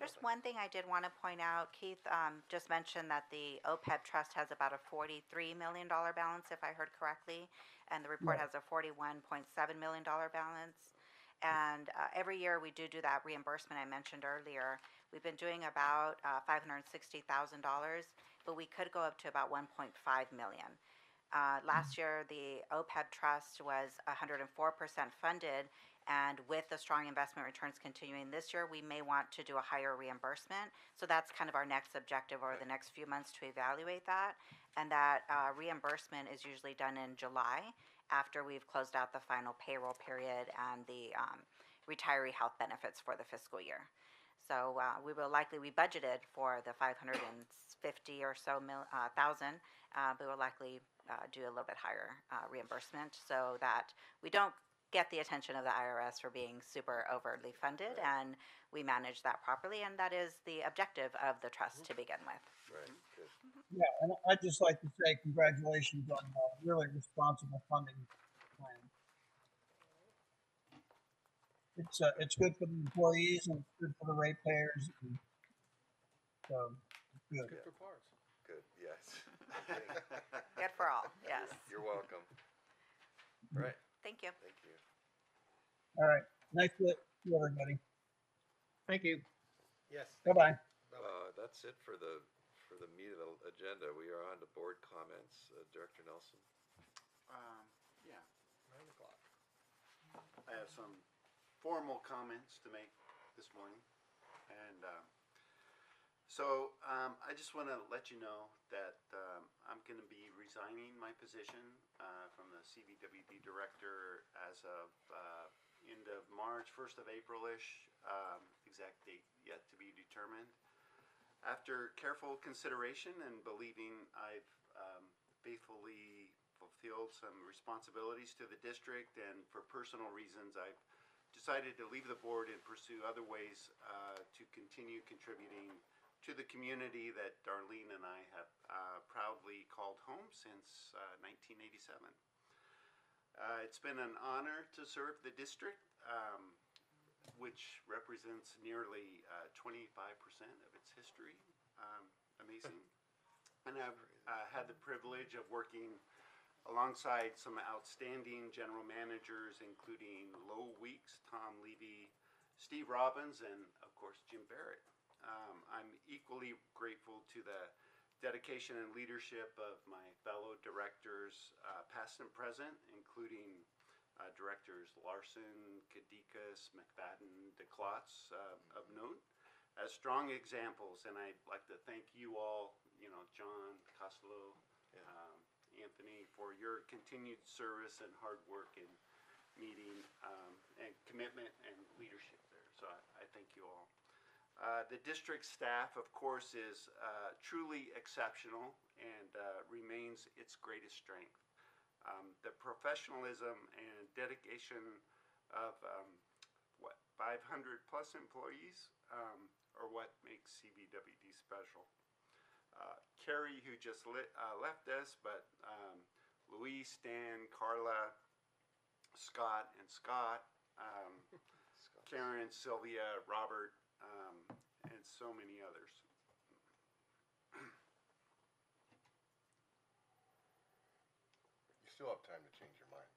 There's one thing I did want to point out. Keith just mentioned that the OPEB trust has about a $43 million balance, if I heard correctly, and the report Right. has a $41.7 million balance. And every year we do that reimbursement I mentioned earlier. We've been doing about $560,000, but we could go up to about 1.5 million. Last year, the OPEB trust was 104% funded, and with the strong investment returns continuing this year, we may want to do a higher reimbursement. So that's kind of our next objective over the next few months to evaluate that. And that reimbursement is usually done in July after we've closed out the final payroll period and the retiree health benefits for the fiscal year. So we budgeted for the 550 or so thousand, but we'll likely do a little bit higher reimbursement so that we don't get the attention of the IRS for being super overly funded, and we manage that properly, and that is the objective of the trust to begin with. Right, good. Yeah, and I'd just like to say congratulations on a really responsible funding plan. It's good for the employees and it's good for the ratepayers. And so, it's good. Good for PARS. Good, yes. Good for all, yes. You're welcome. All right, Thank you. thank you. All right. Nice to see everybody. Thank you. Yes. Bye-bye. That's it for the meat of the agenda. We are on to board comments. Director Nelson. Yeah, 9 o'clock. I have some formal comments to make this morning. And I just want to let you know that I'm going to be resigning my position from the CVWD director as of end of March, 1st of April-ish, exact date yet to be determined. After careful consideration and believing I've faithfully fulfilled some responsibilities to the district, and for personal reasons I've decided to leave the board and pursue other ways to continue contributing to the community that Darlene and I have proudly called home since 1987. It's been an honor to serve the district, which represents nearly 25% of its history. Amazing. And I've had the privilege of working alongside some outstanding general managers, including Lo Weeks, Tom Levy, Steve Robbins, and of course Jim Barrett. I'm equally grateful to the dedication and leadership of my fellow directors, past and present, including directors Larson, Kadikas, McFadden, DeClotz, of note, as strong examples. And I'd like to thank you all, John, Costello, Anthony, for your continued service and hard work in meeting and commitment and leadership there. So I thank you all. The district staff, of course, is truly exceptional and remains its greatest strength. The professionalism and dedication of 500 plus employees are what makes CVWD special. Carrie, who just left us, but Louise, Stan, Carla, Scott, and Scott, Karen, Sylvia, Robert, and so many others. You still have time to change your mind.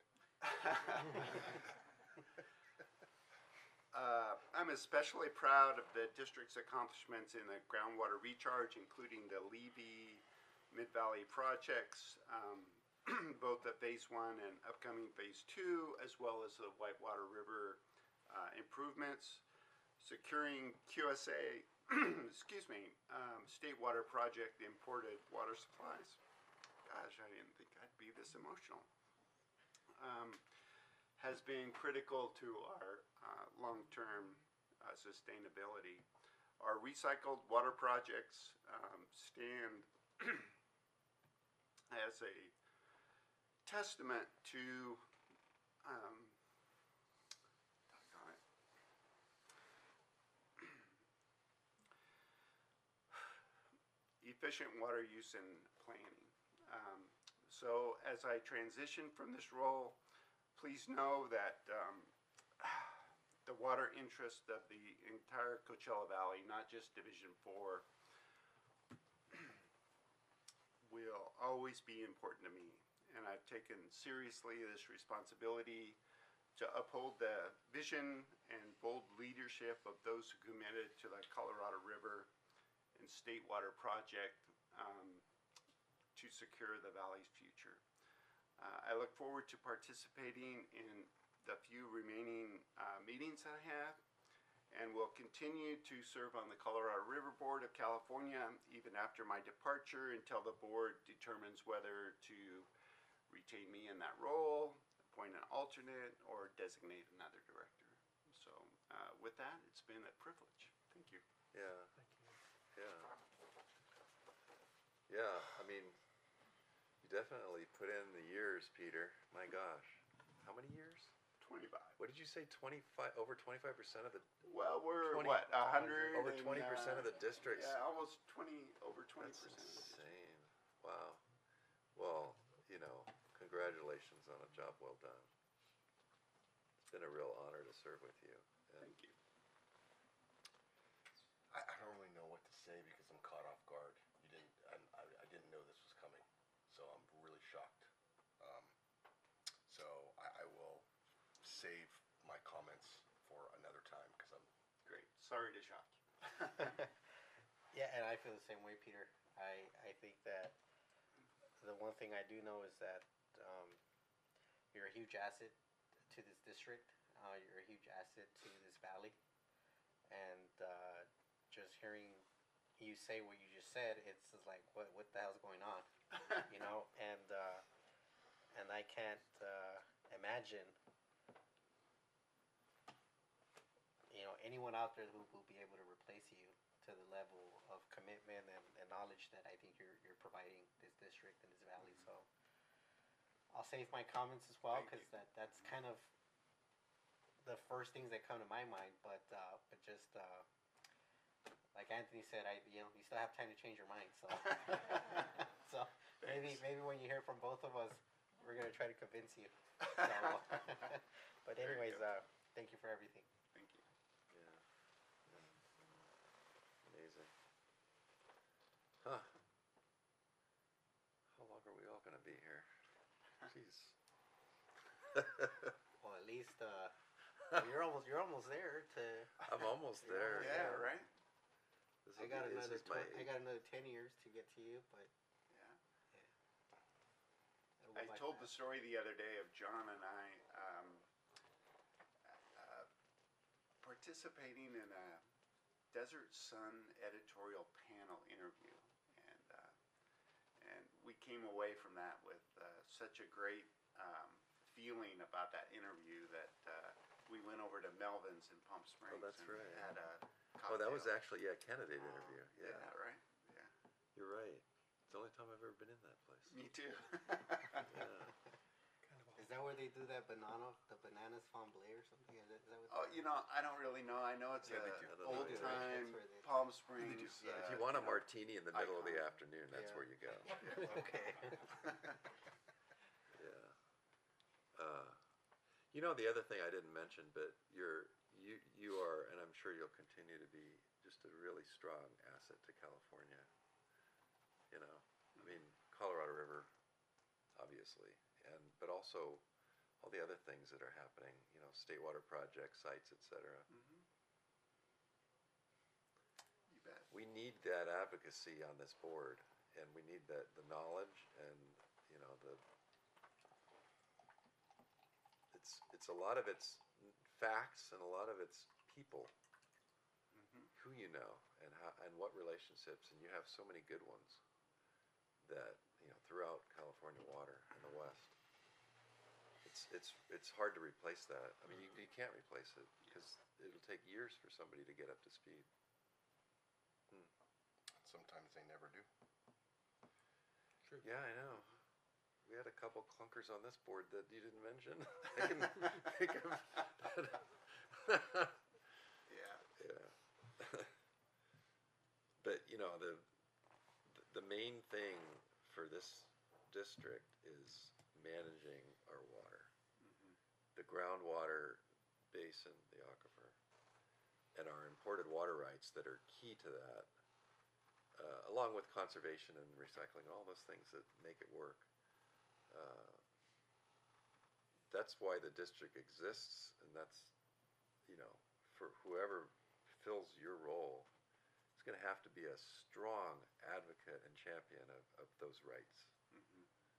I'm especially proud of the district's accomplishments in the groundwater recharge, including the Levy Mid-Valley projects, both the Phase 1 and upcoming Phase 2, as well as the Whitewater River improvements. Securing QSA, State Water Project imported water supplies. Gosh, I didn't think I'd be this emotional. Has been critical to our long-term sustainability. Our recycled water projects stand as a testament to efficient water use and planning. So as I transition from this role, please know that the water interest of the entire Coachella Valley, not just Division 4, will always be important to me. And I've taken seriously this responsibility to uphold the vision and bold leadership of those who committed to the Colorado River and State Water Project to secure the valley's future. I look forward to participating in the few remaining meetings I have, and will continue to serve on the Colorado River Board of California even after my departure until the board determines whether to retain me in that role, appoint an alternate, or designate another director. So with that, it's been a privilege. Thank you. Yeah. Yeah. Yeah, I mean, you definitely put in the years, Peter. My gosh. How many years? 25. What did you say, 25, over 25% of the, Well, we're 20 what, 100? over and, 20% of the districts? Yeah, almost 20, over 20%. That's insane. Wow. Well, you know, congratulations on a job well done. It's been a real honor to serve with you. And Thank you. I don't really know what to say because I'm caught off guard. I didn't know this was coming, so I'm really shocked. So I will save my comments for another time because I'm Great. Sorry to shock you. Yeah, and I feel the same way, Peter. I think that the one thing I do know is that you're a huge asset to this district. You're a huge asset to this valley. And just hearing you say what you just said, it's just like, what the hell's going on? You know, and I can't imagine, you know, anyone out there who will be able to replace you to the level of commitment and knowledge that I think you're providing this district and this valley. So I'll save my comments as well, because that's kind of the first things that come to my mind. But just like Anthony said, you still have time to change your mind. So so maybe when you hear from both of us, we're gonna try to convince you. So, but anyways, thank you for everything. Thank you. yeah. Amazing. Huh. How long are we all gonna be here? Jeez. Well, at least you're almost there. I'm almost there. Yeah, right? This I will got be- this another is my I got another 10 years to get to you, but Yeah. it'll go I by told the fast. story the other day of John and I participating in a Desert Sun editorial panel interview, and we came away from that with such a great feeling about that interview that we went over to Melvin's in Palm Springs. that's and right. Had a Oh, that was cocktail. actually, candidate interview. Yeah, Yeah. right? Yeah. You're right. It's the only time I've ever been in that place. Me too. Yeah. Is that where they do that bananas flambe or something? Is that what Oh, you know, I don't really know. I know it's Yeah, they a do. I don't know old either. time That's where they- Palm Springs. Yeah. If you want a you know, martini in the middle of the icon. afternoon, that's Yeah. where you go. Okay. Yeah. You know, the other thing I didn't mention, but you are, and I'm sure you'll continue to be, just a really strong asset to California. You know, I mean, Colorado River, obviously, but also all the other things that are happening. You know, state water projects, sites, etc. Mhm. You bet. We need that advocacy on this board, and we need the knowledge and, you know, it's a lot of it's facts and a lot of it's people, who you know and how and what relationships, and you have so many good ones that, you know, throughout California water in the West. It's hard to replace that. I mean, you can't replace it because it'll take years for somebody to get up to speed. sometimes they never do. Yeah, I know. We had a couple clunkers on this board that you didn't mention. I can think of. Yeah. Yeah. But you know, the main thing for this district is managing our water. The groundwater basin, the aquifer, and our imported water rights that are key to that, along with conservation and recycling, all those things that make it work. That's why the district exists, and that's, you know, for whoever fills your role, it's gonna have to be a strong advocate and champion of those rights,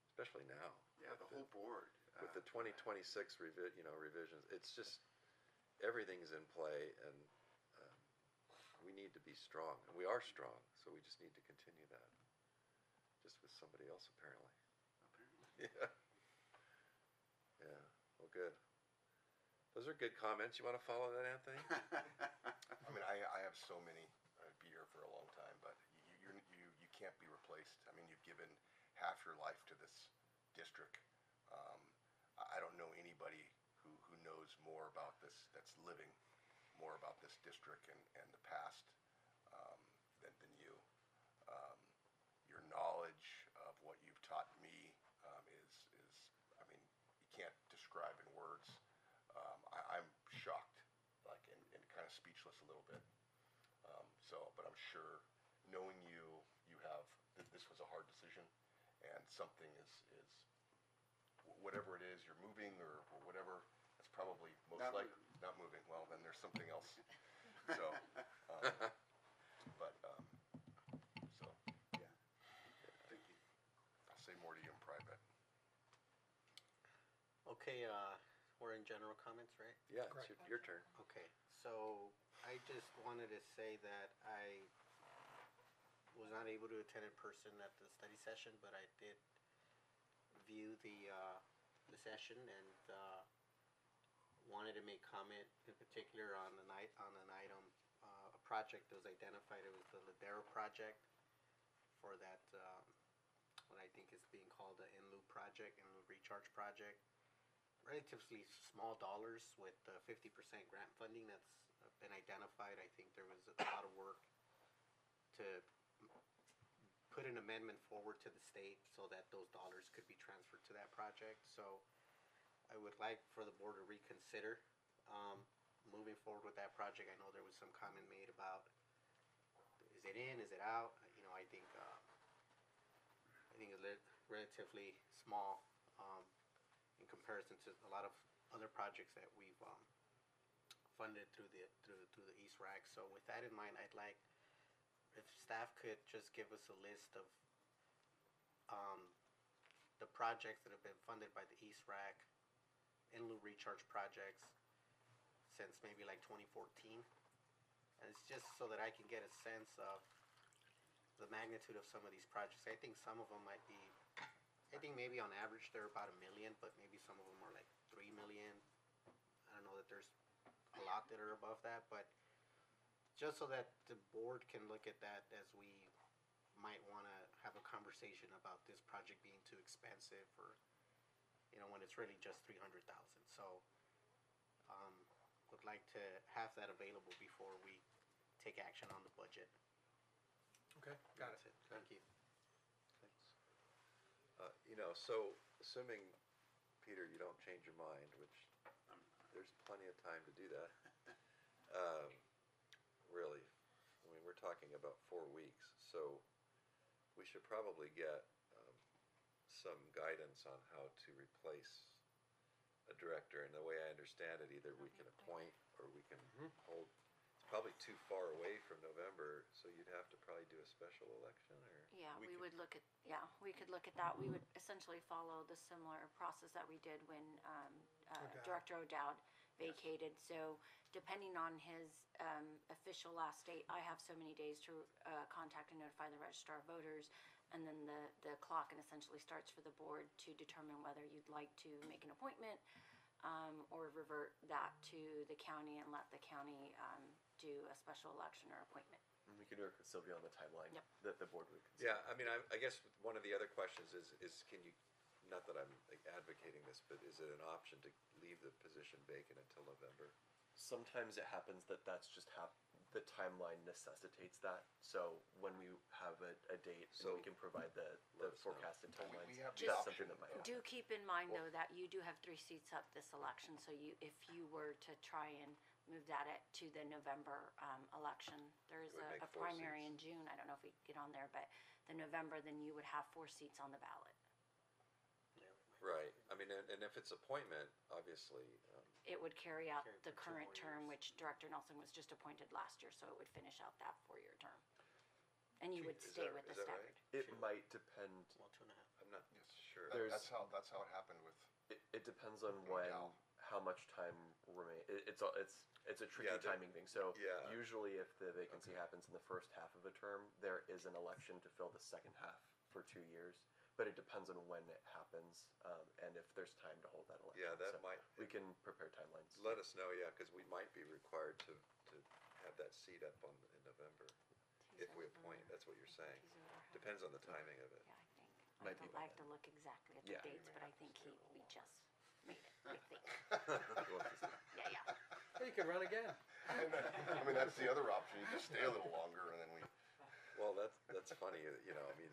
especially now. Yeah, the whole board. With the 2026 revisions, it's just, everything's in play, and we need to be strong, and we are strong, so we just need to continue that, just with somebody else apparently. Yeah. Yeah, well, good. Those are good comments. You wanna follow that, Anthony? I mean, I have so many, I'd be here for a long time, but you can't be replaced. I mean, you've given half your life to this district. I don't know anybody who knows more about this, that's living more about this district and the past than you. Your knowledge of what you've taught me is, I mean, you can't describe in words. I'm shocked, like, and kind of speechless a little bit. But I'm sure, knowing you have, this was a hard decision, and something is whatever it is, you're moving or whatever, that's probably most likely not moving. Well, then there's something else. So, so, Yeah. Thank you. I'll say more to you in private. Okay, we're in general comments, right? Yeah, it's your turn. Okay, so I just wanted to say that I was not able to attend in person at the study session, but I did view the session and wanted to make comment in particular on an item, a project that was identified. It was the Ladera project for that, what I think is being called the in-loop project, in-loop recharge project. Relatively small dollars with 50% grant funding that's been identified. I think there was a lot of work to put an amendment forward to the state so that those dollars could be transferred to that project. So I would like for the board to reconsider moving forward with that project. I know there was some comment made about, is it in, is it out? You know, I think it's relatively small in comparison to a lot of other projects that we've funded through the East RAC. So with that in mind, I'd like if staff could just give us a list of the projects that have been funded by the East RAC in-lieu recharge projects since maybe like 2014. And it's just so that I can get a sense of the magnitude of some of these projects. I think some of them might be, I think maybe on average they're about $1 million, but maybe some of them are like 3 million. I don't know that there's a lot that are above that, but just so that the board can look at that as we might want to have a conversation about this project being too expensive, or, you know, when it's really just 300,000. So, would like to have that available before we take action on the budget. Okay, got That's it. it. Thank you. Thanks. You know, so assuming, Peter, you don't change your mind, which there's plenty of time to do that. Really, I mean, we're talking about 4 weeks, so we should probably get some guidance on how to replace a director. And the way I understand it, either we can appoint or we can hold. It's probably too far away from November, so you'd have to probably do a special election, or? Yeah, we would look at, we could look at that. We would essentially follow the similar process that we did when Director O'Dowd vacated. So depending on his official last date, I have so many days to contact and notify the Registrar of Voters, and then the clock and essentially starts for the board to determine whether you'd like to make an appointment or revert that to the county and let the county do a special election or appointment. We can work with Sylvia on the timeline Yep. that the board would consider. Yeah, I mean, I guess one of the other questions is can you, not that I'm like, advocating this, but is it an option to leave the position vacant until November? Sometimes it happens that that's just the timeline necessitates that. So when we have a date, So and we can provide the let us know. forecasted timelines. we have the that's option. something that might happen. Do keep in mind, though, that you do have 3 seats up this election, so if you were to try and move that to the November election, there's It would make a 4 primary seats. in June, I don't know if we could get on there, but the November, then you would have 4 seats on the ballot. Right, I mean, and if it's appointment, obviously, It would carry out Carry the for 2 current more term, years. which Director Nelson was just appointed last year, so it would finish out that 4-year term. And you would Is stay that- with the is that staggered. right? It might depend. Well, 2.5. I'm not sure. There's- That's how it happened with. It depends on when, Gal. how much time remain. It's a tricky Yeah, timing thing. So yeah. usually, if the vacancy happens in the first half of a term, there is an election to fill the second half for 2 years. But it depends on when it happens, and if there's time to hold that election. Yeah, that So might- We can prepare timelines. Let us know, yeah, because we might be required to have that seat up in November, if we appoint, that's what you're saying. Depends on the timing of it. Yeah, I think. Might be by I have to then. look exactly at the Yeah. dates, but I think we just made it, I think. We'll have to see. Yeah. Well, you could run again. I mean, that's the other option. You just stay a little longer, and then we. Well, that's funny, you know, I mean,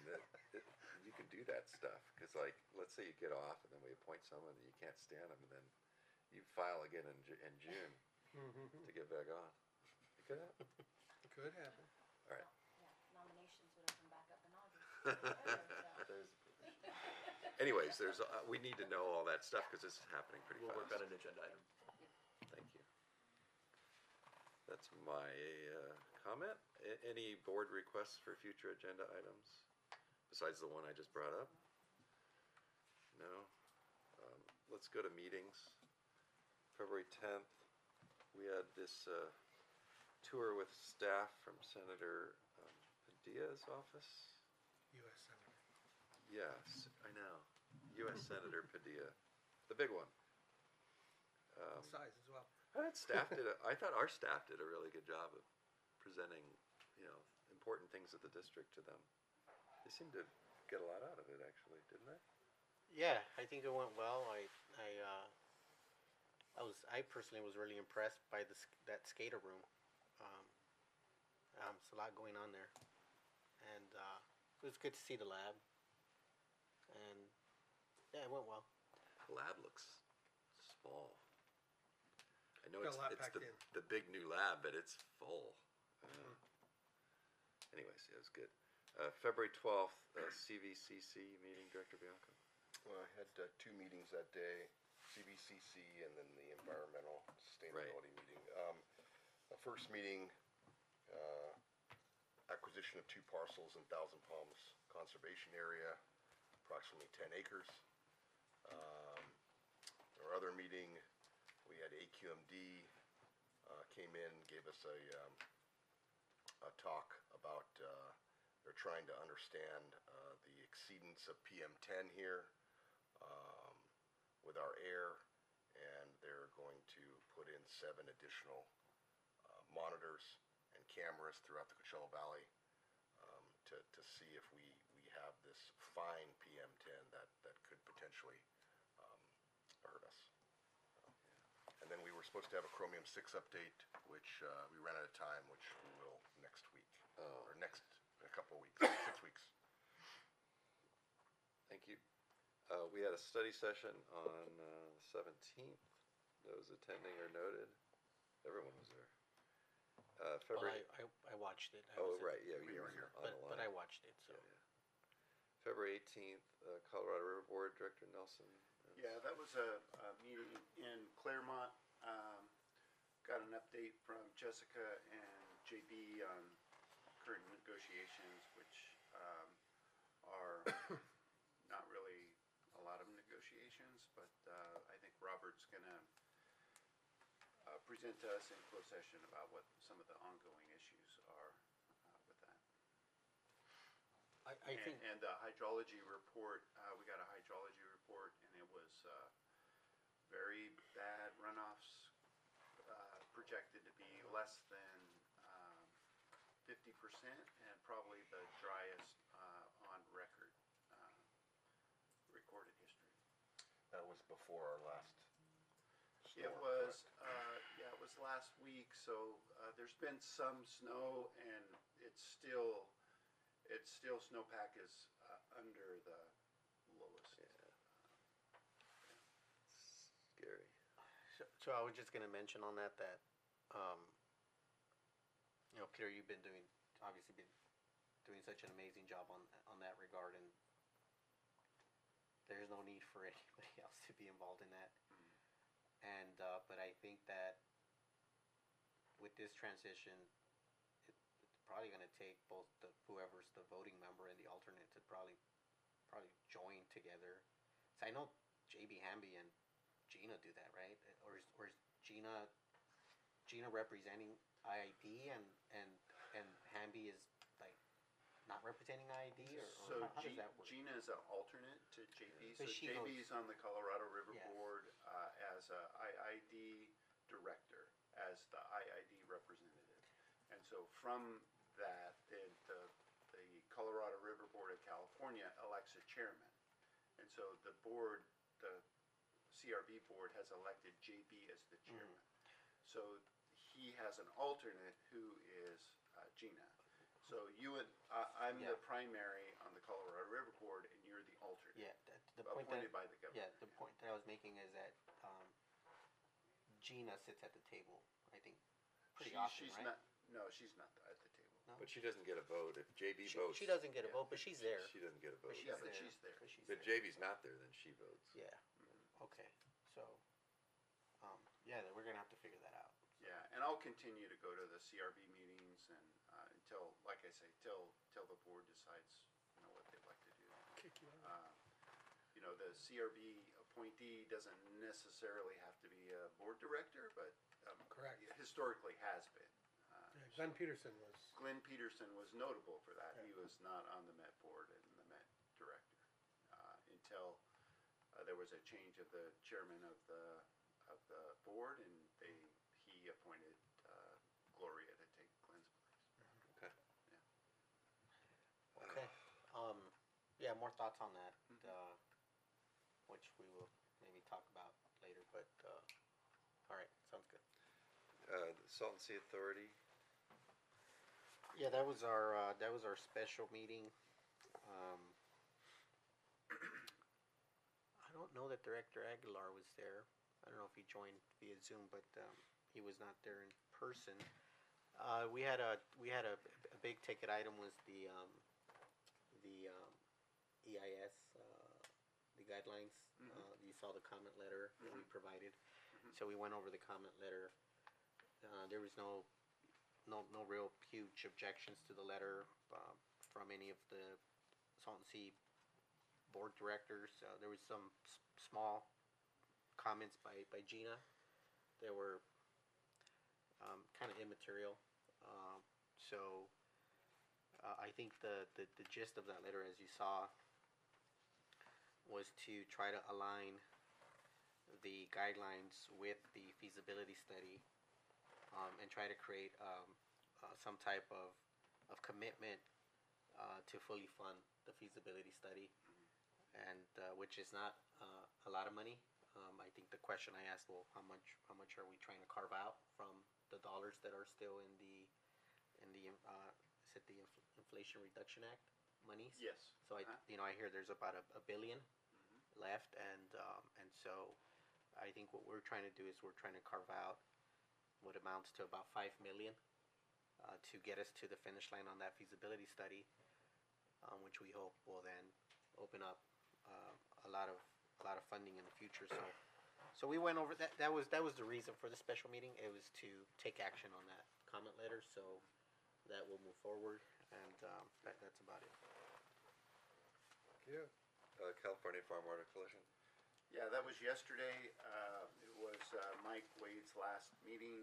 you can do that stuff, because like, let's say you get off, and then we appoint someone, and you can't stand them, and then you file again in June to get back on. It could happen. Could happen. All right. Yeah, nominations would open back up in August. There's, Anyways, we need to know all that stuff, because this is happening pretty we'll fast. work on an agenda item. Thank you. That's my comment. Any board requests for future agenda items, besides the one I just brought up? No? Let's go to meetings. February 10th, we had this tour with staff from Senator Padilla's office. U.S. Senator. Yes, I know. U.S. Senator Padilla, the big one. Size as well. I thought our staff did a really good job of presenting, important things of the district to them. They seemed to get a lot out of it, actually, didn't they? Yeah, I think it went well. I personally was really impressed by that skater room. It's a lot going on there, and it was good to see the lab. And yeah, it went well. The lab looks small. I know Got a lot it's packed in. the big new lab, but it's full. Anyways, it was good. February 12th, CVCC meeting, Director Bianco. Well, I had 2 meetings that day, CVCC and then the environmental sustainability meeting. The first meeting, acquisition of 2 parcels in Thousand Palms Conservation Area, approximately 10 acres. Our other meeting, we had AQMD came in, gave us a talk about they're trying to understand the exceedance of PM10 here with our air, and they're going to put in 7 additional monitors and cameras throughout the Coachella Valley to see if we have this fine PM10 that could potentially hurt us. And then we were supposed to have a Chromium-6 update, which we ran out of time, which we will next week, or in a couple of weeks, 6 weeks. Thank you. We had a study session on the 17th. Those attending are noted. Everyone was there. February. I watched it. Right, yeah, you were here on the line. But I watched it, so. Yeah. February 18th, Colorado River Board, Director Nelson. Yeah, that was a meeting in Claremont. Got an update from Jessica and JB on current negotiations, which are not really a lot of negotiations, but I think Robert's gonna present to us in closed session about what some of the ongoing issues are with that. I think. And the hydrology report, we got a hydrology report, and it was very bad runoffs, projected to be less than 50%, and probably the driest on record, recorded history. That was before our last storm. It was, yeah, it was last week, so, there's been some snow and it's still snowpack is, under the lowest. Scary. So I was just gonna mention on that, Peter, you've been obviously been doing such an amazing job on that regard, and there's no need for anybody else to be involved in that. And, but I think that with this transition, it's probably gonna take both whoever's the voting member and the alternate to probably join together. So I know JB Hamby and Gina do that, right? Or is Gina representing IID and Hamby is like not representing IID, or So how does that work? Gina is an alternate to JB, so But she JB is on the Colorado River Yes. Board, as a IID director, as the IID representative. And so from that, the Colorado River Board of California elects a chairman. And so the board, the CRB board has elected JB as the chairman. So he has an alternate who is Gina. So I'm the primary on the Colorado River Board, and you're the alternate. Yeah, the point appointed by the governor. Yeah, the point that I was making is that Gina sits at the table, I think, pretty often, She's right? not. No, she's not at the table. No? But she doesn't get a vote. If JB votes. She doesn't get a vote, but she's there. She doesn't get a vote. But Yeah, but she's there. But she's If there. JB's not there, then she votes. Yeah. Okay. So, yeah, then we're gonna have to figure that out. Yeah, and I'll continue to go to the CRB meetings and, until, like I say, till the board decides, what they'd like to do. Kick you out. The CRB appointee doesn't necessarily have to be a board director, but, Correct. historically has been. Yeah, Glenn Peterson was, Glenn Peterson was notable for that. He was not on the Met board and the Met director, until, there was a change of the chairman of the board, and he appointed, Gloria to take Glenn's place. Okay. Okay. Yeah, more thoughts on that, which we will maybe talk about later. But all right, sounds good. The Salton Sea Authority. Yeah, that was our special meeting. I don't know that Director Aguilar was there. I don't know if he joined via Zoom, but he was not there in person. We had a big ticket item was the EIS, the guidelines. You saw the comment letter that we provided. So we went over the comment letter. There was no real huge objections to the letter from any of the Salton Sea board directors. There was some small comments by Gina. They were kind of immaterial. So I think the gist of that letter, as you saw, was to try to align the guidelines with the feasibility study, and try to create some type of commitment to fully fund the feasibility study, and which is not a lot of money. I think the question I asked, well, how much are we trying to carve out from the dollars that are still in the is it the Inflation Reduction Act monies? Yes. So I hear there's about a billion left, and so I think what we're trying to do is we're trying to carve out what amounts to about 5 million to get us to the finish line on that feasibility study, which we hope will then open up a lot of funding in the future. So we went over that. That was the reason for the special meeting. It was to take action on that comment letter. So that will move forward, and that's about it. yeah. California Farm Water Coalition. Yeah, that was yesterday. It was Mike Wade's last meeting,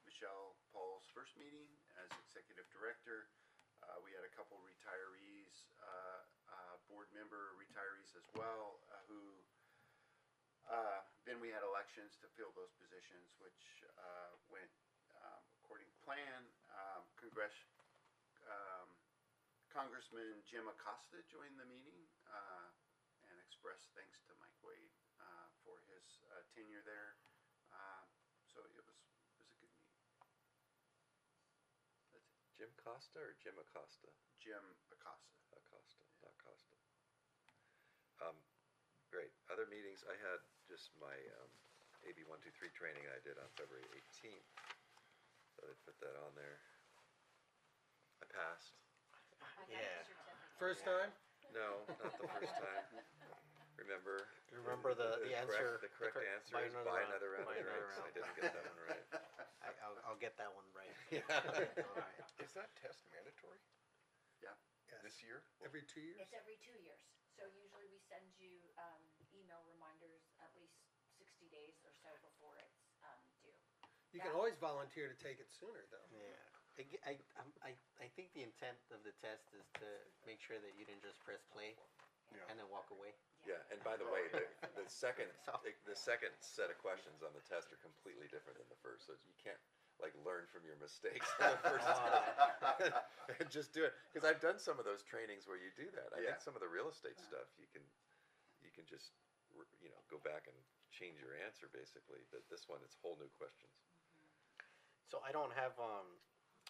Michelle Paul's first meeting as executive director. We had a couple retirees, board member retirees as well, who then we had elections to fill those positions, which went according to plan. Congressman Jim Acosta joined the meeting and expressed thanks to Mike Wade for his tenure there. So it was a Jim Costa or Jim Acosta? Jim Acosta. Acosta, not Costa. Great. Other meetings, I had just my AB 123 training I did on February 18th. So they put that on there. I passed. Yeah. First time? No, not the first time. Remember? Remember the answer. The correct answer buy is another buy round, another round buy of another drinks. I round. didn't get that one right. I'll get that one right. Yeah. All right. Is that test mandatory Yeah. this year? Every 2 years? It's every 2 years. So usually we send you email reminders at least 60 days or so before it's due. You can always volunteer to take it sooner, though. Yeah. I think the intent of the test is to make sure that you didn't just press play and then walk away. Yeah, and by the way, the second set of questions on the test are completely different than the first, so you can't like learn from your mistakes on the first time. And just do it, because I've done some of those trainings where you do that. I think some of the real estate stuff you can just go back and change your answer basically, but this one it's whole new questions. So I don't have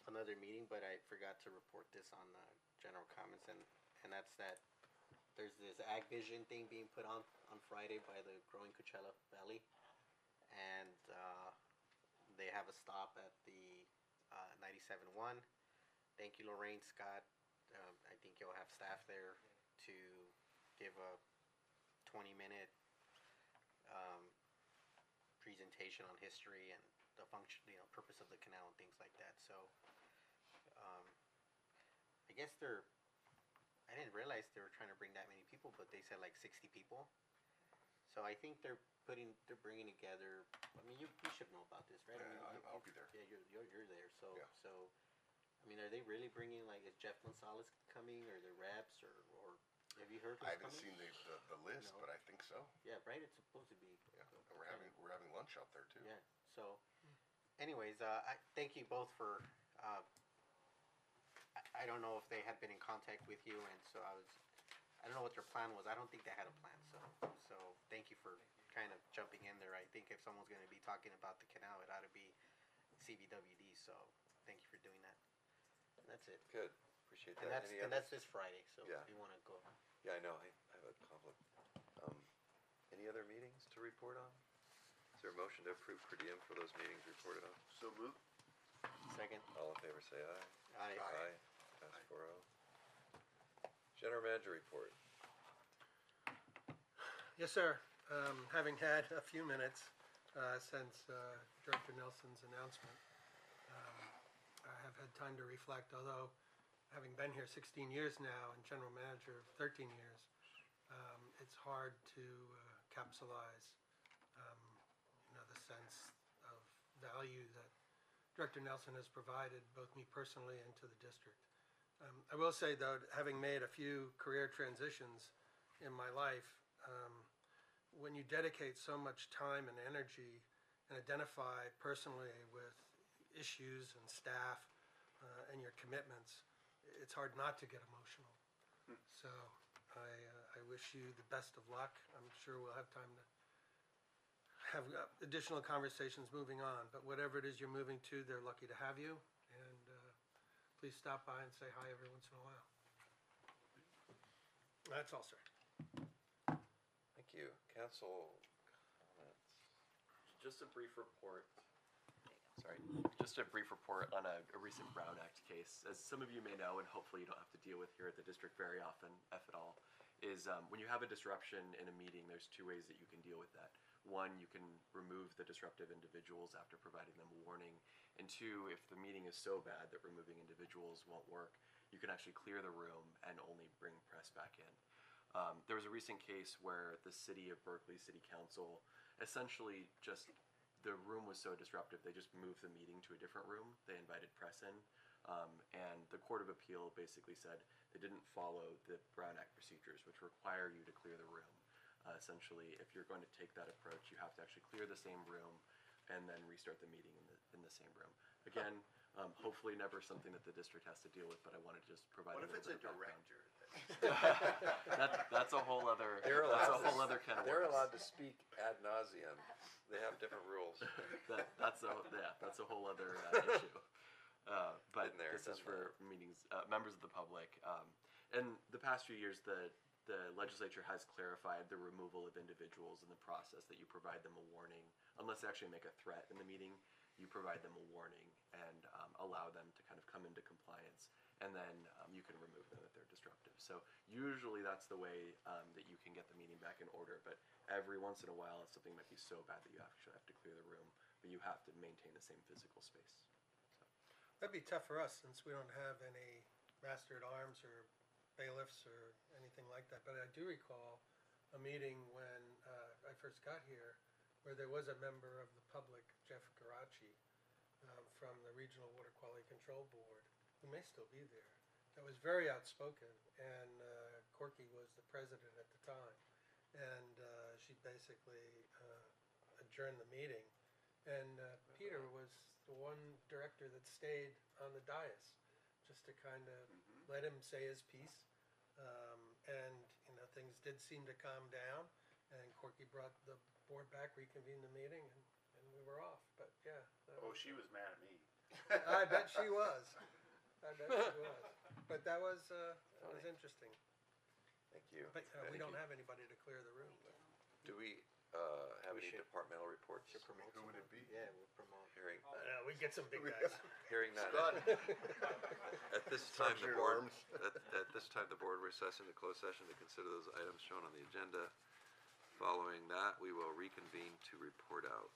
another meeting, but I forgot to report this on general comments, and that's that there's this Ag Vision thing being put on Friday by the Growing Coachella Valley, and they have a stop at the 97.1. Thank you, Lorraine Scott. I think you'll have staff there to give a 20-minute presentation on history and the function, purpose of the canal and things like that. So, I guess I didn't realize they were trying to bring that many people, but they said like 60 people. So I think they're bringing together. I mean, you should know about this, right? Yeah, I mean, I'll be there. Yeah, you're there. So Yeah. so, I mean, are they really bringing like is Jeff Gonzalez coming or the reps or have you heard? I haven't seen the list, No. but I think so. Yeah, right. It's supposed to be. Yeah, and we're having lunch out there too. Yeah. So, anyways, I thank you both for. I don't know if they had been in contact with you, and so I don't know what their plan was. I don't think they had a plan. So thank you for kind of jumping in there. I think if someone's going to be talking about the canal, it ought to be CVWD. So thank you for doing that. And that's it. Good, appreciate And that. that's this Friday. So Yeah. if you want to go. Yeah, I know, I have a conflict. Any other meetings to report on? Is there a motion to approve per diem for those meetings reported on? So moved. Second. All in favor say aye. Aye. Aye. Pass 4-0. General manager report. Yes, sir. Having had a few minutes since Director Nelson's announcement, I have had time to reflect, although having been here 16 years now and general manager of 13 years, it's hard to capsulize the sense of value that Director Nelson has provided both me personally and to the district. I will say, though, having made a few career transitions in my life, when you dedicate so much time and energy and identify personally with issues and staff and your commitments, it's hard not to get emotional. So I wish you the best of luck. I'm sure we'll have time to have additional conversations moving on, but whatever it is you're moving to, they're lucky to have you, and please stop by and say hi every once in a while. That's all, sir. Thank you. Council comments. Just a brief report. Just a brief report on a recent Brown Act case. As some of you may know, and hopefully you don't have to deal with here at the district very often, if at all, is when you have a disruption in a meeting, there's two ways that you can deal with that. One, you can remove the disruptive individuals after providing them a warning. And two, if the meeting is so bad that removing individuals won't work, you can actually clear the room and only bring press back in. There was a recent case where the city of Berkeley City Council essentially just, the room was so disruptive, they just moved the meeting to a different room. They invited press in, and the Court of Appeal basically said they didn't follow the Brown Act procedures, which require you to clear the room. Essentially, if you're going to take that approach, you have to actually clear the same room and then restart the meeting in the same room. Again, hopefully never something that the district has to deal with, but I wanted to just provide What a if little it's a bit of background. director? That's a whole other. They're That's a allowed whole other kind of. They're worms. allowed to speak ad nauseum. They have different rules. That's a whole other issue. Been there, this is done for meetings, members of the public. In the past few years, the legislature has clarified the removal of individuals in the process, that you provide them a warning. Unless they actually make a threat in the meeting, you provide them a warning and allow them to kind of come into compliance. And then you can remove them if they're disruptive. So usually that's the way that you can get the meeting back in order. But every once in a while, if something might be so bad that you actually have to clear the room, but you have to maintain the same physical space. That'd be tough for us since we don't have any master at arms or bailiffs or anything like that. But I do recall a meeting when I first got here where there was a member of the public, Jeff Garachi, from the Regional Water Quality Control Board, who may still be there, that was very outspoken. And Corky was the president at the time. And she basically adjourned the meeting. And Peter was the one director that stayed on the dais just to kind of let him say his piece. And, you know, things did seem to calm down, and Corky brought the board back, reconvened the meeting, and we were off. But, yeah. Oh, she was mad at me. I bet she was. I bet she was. But that was interesting. Thank you. But we Thank don't you. have anybody to clear the room. But. Do we have any should- departmental reports? Should promote. Who would it be? Yeah, we'll promote. Hearing, We get some big guys. hearing none. At this time, the Sergeant board, Arms. at this time, the board recess into closed session to consider those items shown on the agenda. Following that, we will reconvene to report out.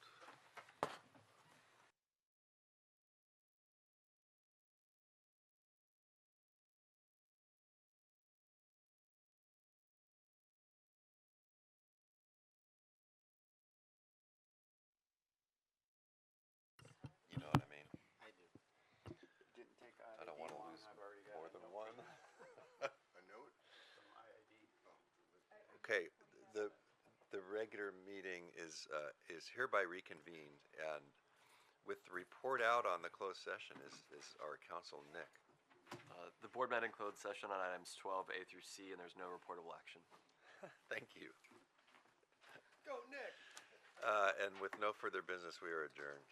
You know what I mean? I do. Didn't take I don't want to lose more than one. A note? Okay, the regular meeting is hereby reconvened, and with the report out on the closed session is our counsel, Nick. The board met in closed session on items 12A through C, and there's no reportable action. Thank you. Go, Nick. And with no further business, we are adjourned.